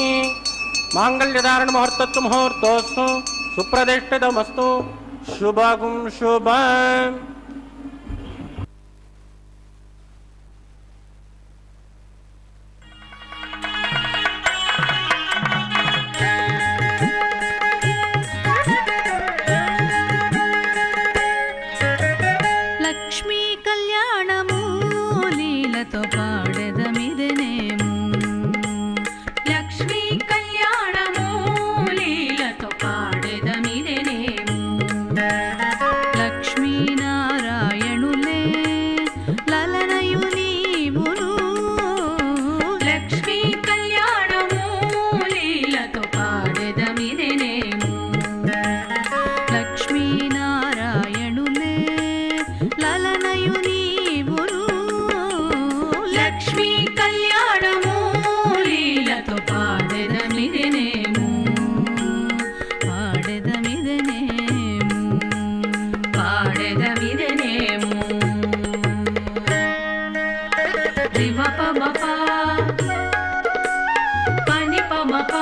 माङ्गल्यधारणमुहूर्तस्तु मुहूर्तोऽस्तु सुप्रतिष्ठितमस्तु शुभं शुभम्। లక్ష్మీ కళ్యాణము లీలతో పాడెదమిదెనేము లక్ష్మీ కళ్యాణము లీలతో పాడెదమిదెనేము లక్ష్మీనారాయణులే లలనయు నీవును లక్ష్మీ కళ్యాణము లీలతో పాడెదమిదెనేము లక్ష్మీనారాయణులే లలనయు నీవును లక్ష్మీ కళ్యాణము లీలతో పాడెదమిదెనేము పాడెదమిదెనేము పాడెదమిదెనేము రిమపమప పనిపమప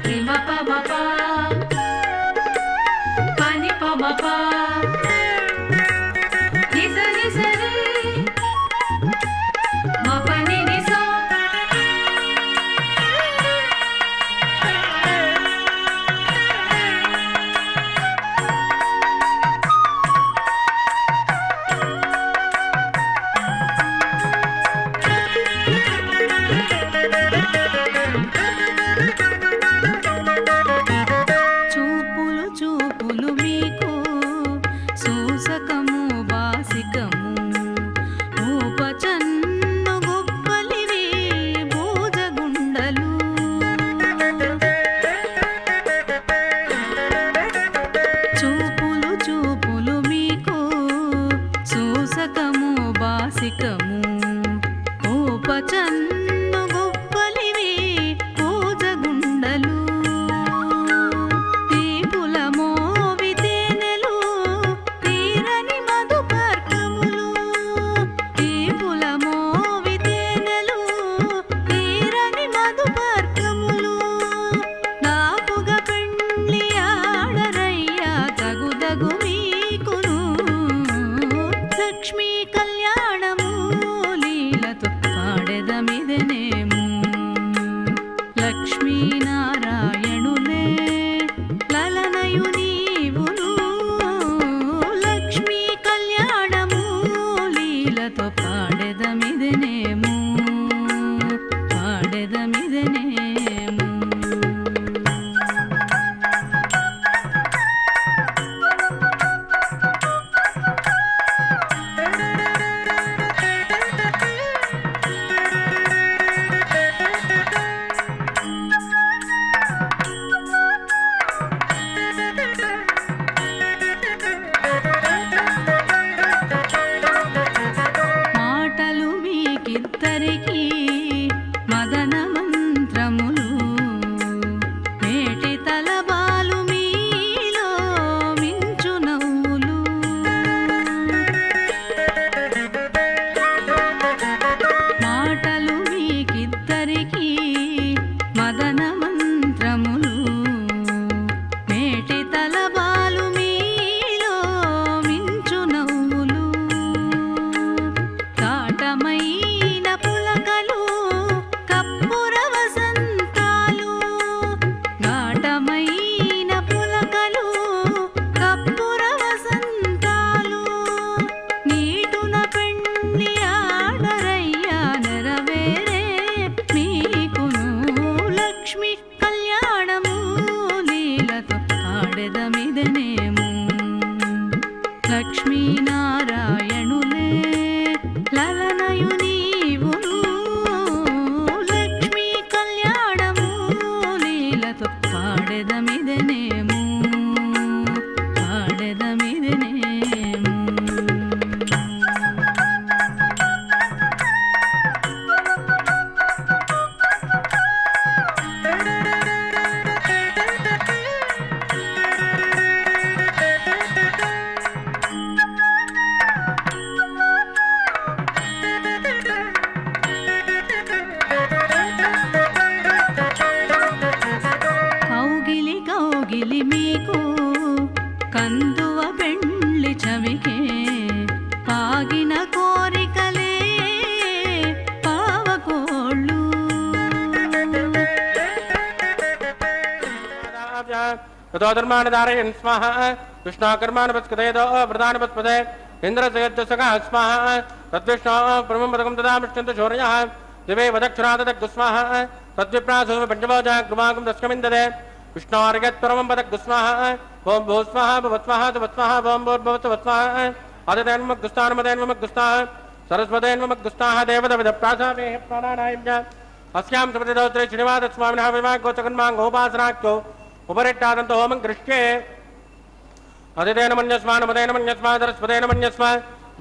రిమపమప పనిపమప నిస నిస రే మపని నిస చూపులు చూపులు మీకు సూసకము బాసికము ఊపచన్ను గుబ్బలివి భూజగుండలు చూపులు చూపులు మీకు సూసకము బాసికము ఊపచన్ను గుబ్బలివి భూజగుండలు తీపుల మోవితేనెలు తీరని మధుపర్కములు తీపుల మోవితేనెలు తీరని మధుపర్కములు దాపుగ పెండ్లి ఆడరయ్యా తగుదగు మీకును లక్ష్మీ కళ్యాణము లీలతో పాడెదమిదెనేము లక్ష్మీనారాయణులే లలనయు నీవును లక్ష్మీ కళ్యాణము లీలతో పాడెదమిదెనేము పాడెదమిదెనేము మాటలు మీకిద్దరికి మదన మంత్రములు మేటి తలబాలు మీలో మించు నవ్వులు మాటలు మీకిద్దరికి మదన మంత్రములు మేటి తలబాలు మీలో మించు నవ్వులు కాటమైన పులకలు కప్పుర వసంతాలు ఘాటమైన పులకలు కప్పుర వసంతాలు నీటున పెండ్లి ఆడరయ్యా నెరవేరే మీకును లక్ష్మీ కళ్యాణము లీలతో పాడెదమిదెనేము లక్ష్మీనారాయణులే లలనయు నీవును లక్ష్మీ కళ్యాణము లీలతో పాడెదమిదెనేము పాడెదమిదెనేము ततो धर्मान् धारयन् स्वाहा विष्णुकर्मानुपस्कृतेदो व्रतानुपस्पदे इन्द्रसयज्जसखा स्वाहा तद्विष्णो परमं पदकं तदा पृच्छन्तु शौर्यः दिवे वदक्षरादग् स्वाहा तद्विप्रासो पञ्चभोजा कृपाकं दशकमिन्ददे विष्णोर्गत् परमं पदग् स्वाहा ओं भू स्वाहा भवत्स्वाहा तवत्स्वाहा ओं भूर्भुवत्स्वाहा आदितेन्वमग्गुस्तानमदेन्वमग्गुस्ताः सरस्वतेन्वमग्गुस्ताः देवदविदप्रासामेः प्राणानायं अस्यां समृद्धोत्रे श्रीनिवासस्वामिनः विवाहगोचकन्माङ्गोपासनाख्यो उपरिट्टादन्तो होमं कृष्ये अदितेन मन्यस्मानमदेन मन्यस्मा सरस्वतेन मन्यस्मा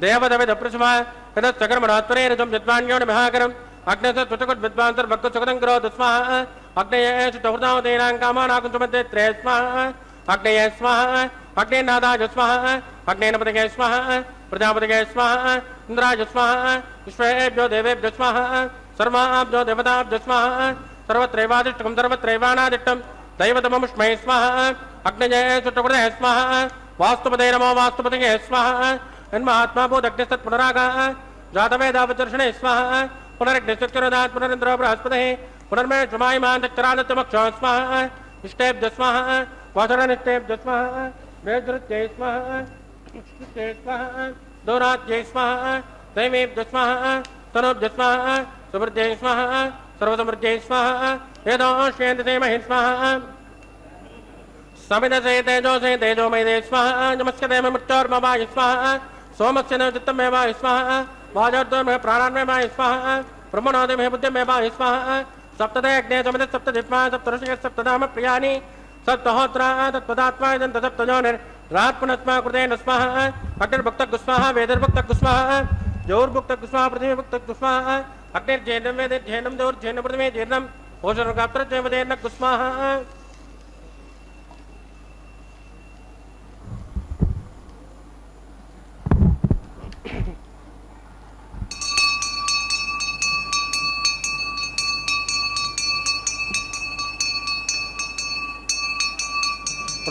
देवदविदप्रसमा यदस्सकर्मणात्परे ऋतं विद्वान्यो निमहाकरम् अग्नेशुचकुद्विद्वांसर्भक्तुचकदं करोतु स्वाहा अग्नये शुचहृदावतीनां कामानाकुञ्चमध्ये त्रये स्वाहा अग्नये स्वाहा अग्नेनादाय स्वाहा अग्नेनपतये स्वाहा प्रजापतये स्वाहा इन्द्राय स्वाहा विश्वेभ्यो देवेभ्यो स्वाहा सर्वाभ्यो देवताभ्यो स्वाहा सर्वत्रैवादिष्टकं सर्वत्रैवानादिष्टं दैवतममुष्मै स्वाहा अग्नये शुचकृते स्वाहा वास्तुपते नमो वास्तुपतये स्वाहा जन्मात्मा भूदग्निस्तत्पुनरागाः जातवेदावचर्षणे स्वाहा पुनरग्निश्चरोदात् पुनरिन्द्रो बृहस्पतिः पुनर्मे शुमायमान्तरादत्तमक्षो स्वाहा इष्टेभ्य स्वाहा वासरनिष्टेभ्य स्वाहा मेधृत्यै स्वाहा इष्टे स्वाहा दोरात्यै स्वाहा दैवेभ्य स्वाहा तनोभ्य स्वाहा सुवृद्ध्यै स्वाहा सर्वसमृद्ध्यै स्वाहा वेदोष्येन्दते महि स्वाहा समिदसे तेजोसे तेजोमयदे स्वाहा नमस्कते मृत्योर्मवाय स्वाहा सोमस्य न चित्तमेवाय स्वाहा वाजोर्द्वमे प्राणान्मेवाय स्वाहा ब्रह्मणोदमे बुद्धिमेवाय स्वाहा सप्तदे अग्ने समिते सप्तजिह्वा सप्तऋषिः सप्तधाम प्रियाणि सप्तहोत्रा तत्पदात्मा इदन्त सप्तजोनिर्रात्मनस्मा कृतेन स्वाहा अग्निर्भुक्तः स्वाहा वेदिर्भुक्तः स्वाहा जौर्भुक्तः स्वाहा पृथिवीभुक्तः स्वाहा अग्निर्जेनं वेदिर्जेनं जौर्जेनं पृथिवी जेनं ओषधगात्रजेवदेन स्वाहा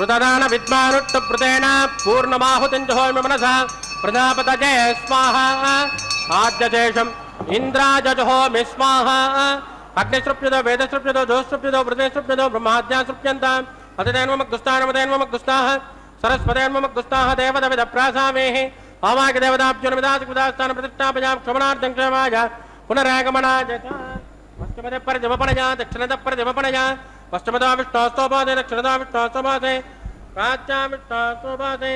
ऋतदान विद्वानुट्टप्रतेन पूर्णमाहुतिञ्जहोमि मनसा प्रजापतये स्वाहा आद्यशेषम् इन्द्राजहोमि स्वाहा अग्निसृप्यतो वेदसृप्यतो जोसृप्यतो वृतेसृप्यतो ब्रह्माद्यासृप्यन्ताम् अतिदेन्वमग्गुस्तानमदेन्वमग्गुस्ताः सरस्वतेन्वमग्गुस्ताः देवदविदप्रासामेः आवाक्यदेवताभ्यो प्रतिष्ठापयां क्षमणार्थं क्षमाय पुनरागमनाय पश्चिमदः परजमपणया दक्षिणदः परजमपणया पश्चिमदा विष्णोस्तोपादे दक्षिणदा विष्णोस्तोपादे प्राच्या विष्णोस्तोपादे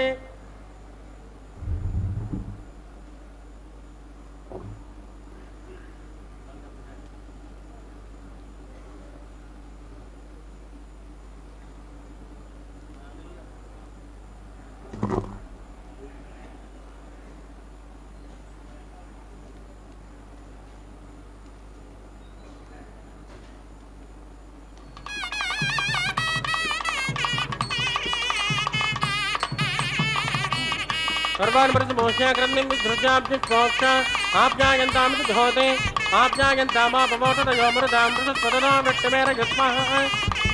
सर्वान् प्रसमोष्या क्रन्दिं विधृजाब्जिष्मोक्ष आप्यायन्तामिति धोते आप्यायन्तामापमोटतयो मृदां मृषस्पदनो वृष्टिमेर यस्मः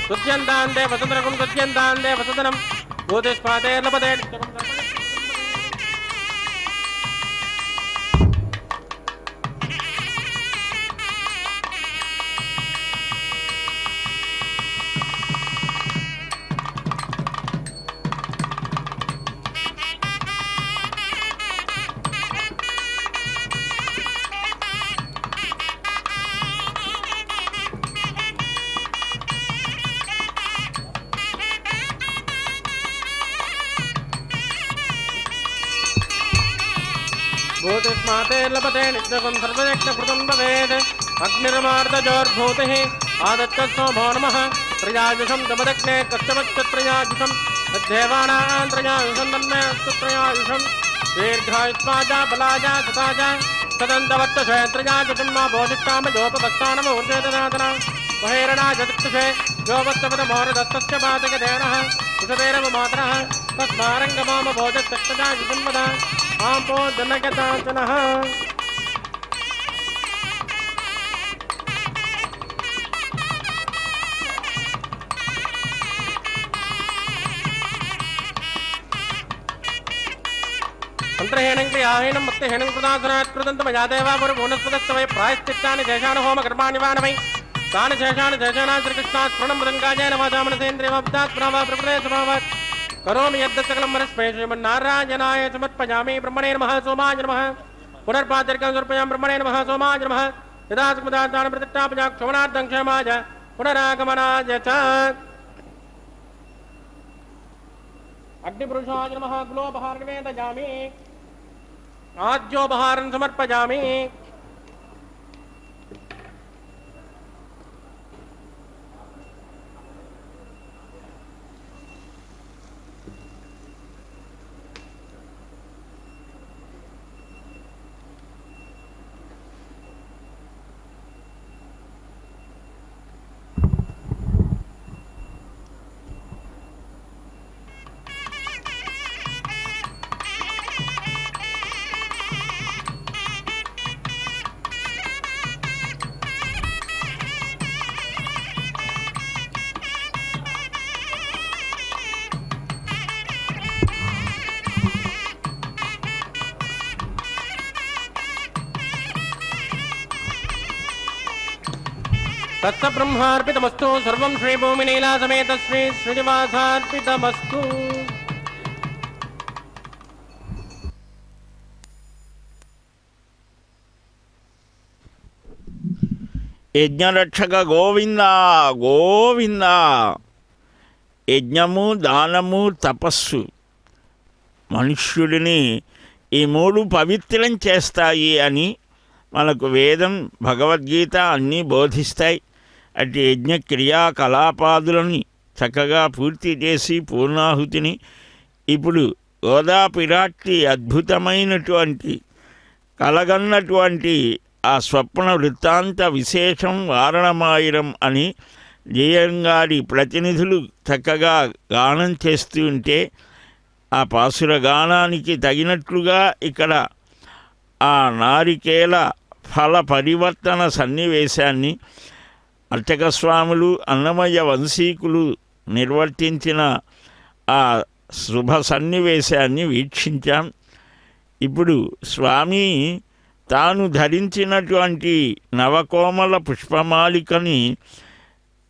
सुत्यन्तान् देवसदनकं सुत्यन्तान् देवसदनं भूतिस्पाते लभते भूतिस्माते लभते नित्यकं सर्वयज्ञकृतं भवेत् अग्निर्मार्दजोर्भूतिः आदत्तस्सो भो नमः त्रयायुषं दमदग्ने कश्चमच्चत्रयायुषं तद्धेवानां त्रयायुषं तन्मे अस्तु त्रयायुषं दीर्घायुष्माजा बलाजा सताजा सदन्तवत्तशे त्रयायुषं मा बोधिष्ठामजोपवस्तानमूर्जेतनादना महेरणाजतिक्षुषे योपस्तपदमोरदस्तस्य पातकदेनः कुशतेरव मातरः तस्मारङ्गमाम भोजत्यक्तजायुषं वदा आम्पो जनकताचनः तन्त्रहेणं क्रियाहेणं भक्तिहेणं कृतासनात् कृतन्तमया देवा पुरुवनस्पतस्तवै प्रायश्चित्तानि देशानुहोम कर्माणि वा न वै तानि शेषाणि शेषाणां श्रीकृष्णात् स्मरणं मृदङ्गाजेन वाचामनसेन्द्रियमब्दात् प्रणवा प्रकृते स्वभावात् करोमि यद्यत् सकलं मनस्मै श्रीमन्नारायणाय समर्पयामि ब्रह्मणे नमः सोमाय नमः पुनर्पादर्कं समर्पयामि ब्रह्मणे नमः सोमाय नमः यदा सुमदातान् प्रतिष्ठापजाक्षमणार्थं क्षमाय पुनरागमनाय च अग्निपुरुषाय नमः गुलोपहारं निवेदयामि आज्योपहारं समर्पयामि तत्सब्रह्मार्पितमस्तु सर्वं श्रीभूमिनीला समेत श्री श्रीनिवासार्पितमस्तु యజ్ఞరక్షక గోవింద గోవింద. యజ్ఞము, దానము, తపస్సు మనుష్యుడిని ఈ మూడు పవిత్రం చేస్తాయి అని మనకు వేదం, భగవద్గీత అన్నీ బోధిస్తాయి. అటు యజ్ఞ క్రియాకలాపాదులని చక్కగా పూర్తి చేసి పూర్ణాహుతిని ఇప్పుడు గోదాపిరాట్టి అద్భుతమైనటువంటి కలగన్నటువంటి ఆ స్వప్న వృత్తాంత విశేషం వారణమాయిరం అని జయంగారి ప్రతినిధులు చక్కగా గానం చేస్తూ ఉంటే ఆ పాసుర గానానికి తగినట్లుగా ఇక్కడ ఆ నారికేల ఫల పరివర్తన సన్నివేశాన్ని అర్చక స్వాములు, అన్నమయ్య వంశీకులు నిర్వర్తించిన ఆ శుభ సన్నివేశాన్ని వీక్షించాం. ఇప్పుడు స్వామి తాను ధరించినటువంటి నవకోమల పుష్పమాలికని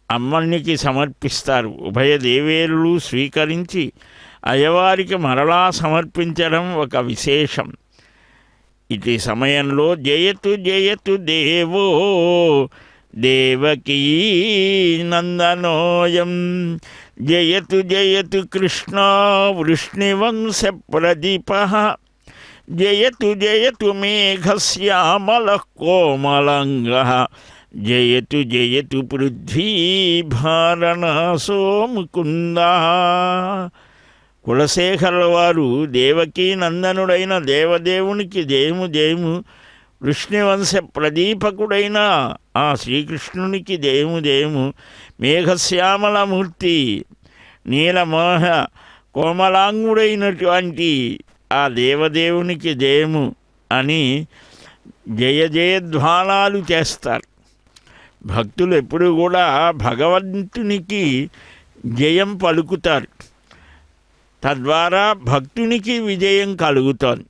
అమ్మనికి సమర్పిస్తారు. ఉభయ దేవేరులు స్వీకరించి అయ్యవారికి మరలా సమర్పించడం ఒక విశేషం. ఇటు సమయంలో జయతు జయతు దేవో దేవకీ నందనోయం జయతు జయతు కృష్ణ వృష్ణివంశ ప్రదీప జయతు జయతు మేఘశ్యామల కోమలంగ జయతు జయతు పృథ్వీ భారణాసో ముకుంద. కులశేఖరుల వారు దేవకీ నందనుడైన దేవదేవునికి జయము జయము, వృష్ణివంశ ప్రదీపకుడైన ఆ శ్రీకృష్ణునికి జయము జయము, మేఘశ్యామలమూర్తి నీలమోహ కోమలాంగుడైనటువంటి ఆ దేవదేవునికి జయము అని జయ జయధ్వానాలు చేస్తారు. భక్తులు ఎప్పుడు కూడా భగవంతునికి జయం పలుకుతారు. తద్వారా భక్తునికి విజయం కలుగుతోంది.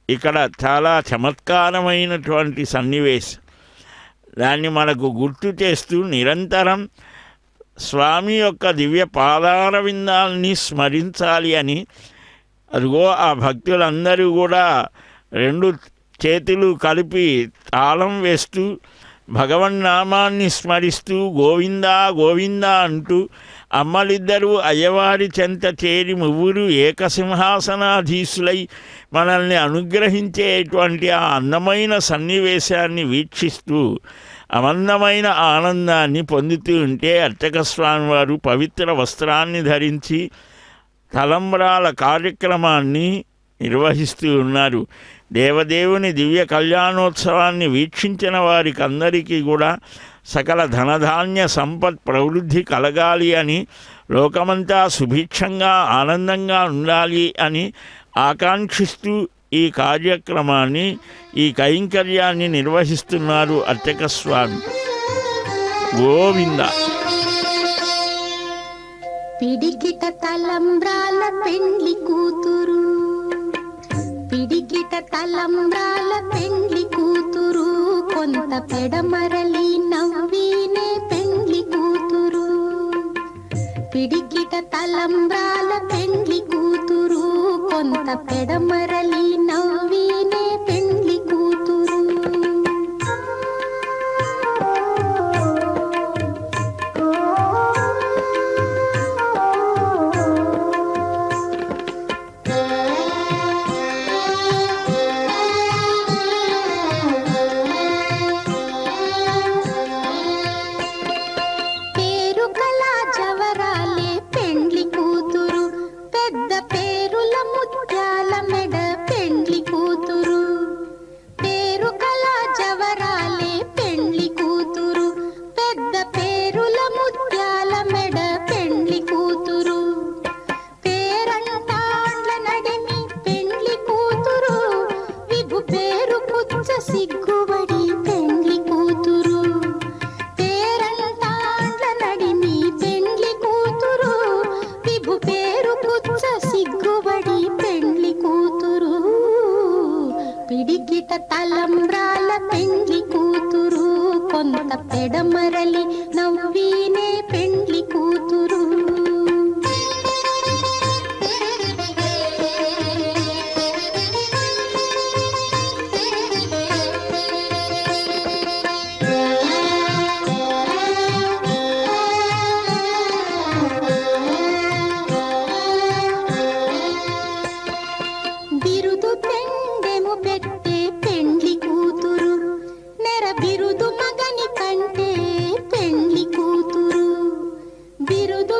ఇక్కడ చాలా చమత్కారమైనటువంటి సన్నివేశం. దాన్ని మనకు గుర్తు చేస్తూ నిరంతరం స్వామి యొక్క దివ్య పాదార విందాల్ని స్మరించాలి అని అదిగో ఆ భక్తులందరూ కూడా రెండు చేతులు కలిపి తాళం వేస్తూ భగవన్నామాన్ని స్మరిస్తూ గోవిందా గోవిందా అంటూ అమ్మలిద్దరూ అయ్యవారి చెంత చేరి ముగ్గురు ఏకసింహాసనాధీశులై మనల్ని అనుగ్రహించేటువంటి ఆ అందమైన సన్నివేశాన్ని వీక్షిస్తూ అమందమైన ఆనందాన్ని పొందుతూ ఉంటే అర్చక స్వామి వారు పవిత్ర వస్త్రాన్ని ధరించి తలంబ్రాల కార్యక్రమాన్ని నిర్వహిస్తూ ఉన్నారు. దేవదేవుని దివ్య కళ్యాణోత్సవాన్ని వీక్షించిన వారికి అందరికీ కూడా సకల ధనధాన్య సంపత్ ప్రవృద్ధి కలగాలి అని, లోకమంతా సుభిక్షంగా ఆనందంగా ఉండాలి అని ఆకాంక్షిస్తూ ఈ కార్యక్రమాన్ని, ఈ కైంకర్యాన్ని నిర్వహిస్తున్నారు అర్చక స్వామి. గోవింద. పిడికిట తలంబ్రాల పెండ్లి కూతురు, పిడికిట తలంబ్రాల పెండ్లి కూతురు, కొంత పెడమరలి నవ్వినే పిడికిట తలంబ్రాల పెండ్లి కూతురు కొంత పెడమరలి నవ్వినే పెండ్లి కూతురు. పిడికిట తలంబ్రాల పెండ్లి కూతురు కొంత పెడమరలి నవ్వినే పెండ్లి కూతురు. బిరుదు పెండెము పెట్టే పెండ్లి కూతురు నెర బిరుదు మగని కంటే పెండ్లి కూతురు. బిరుదు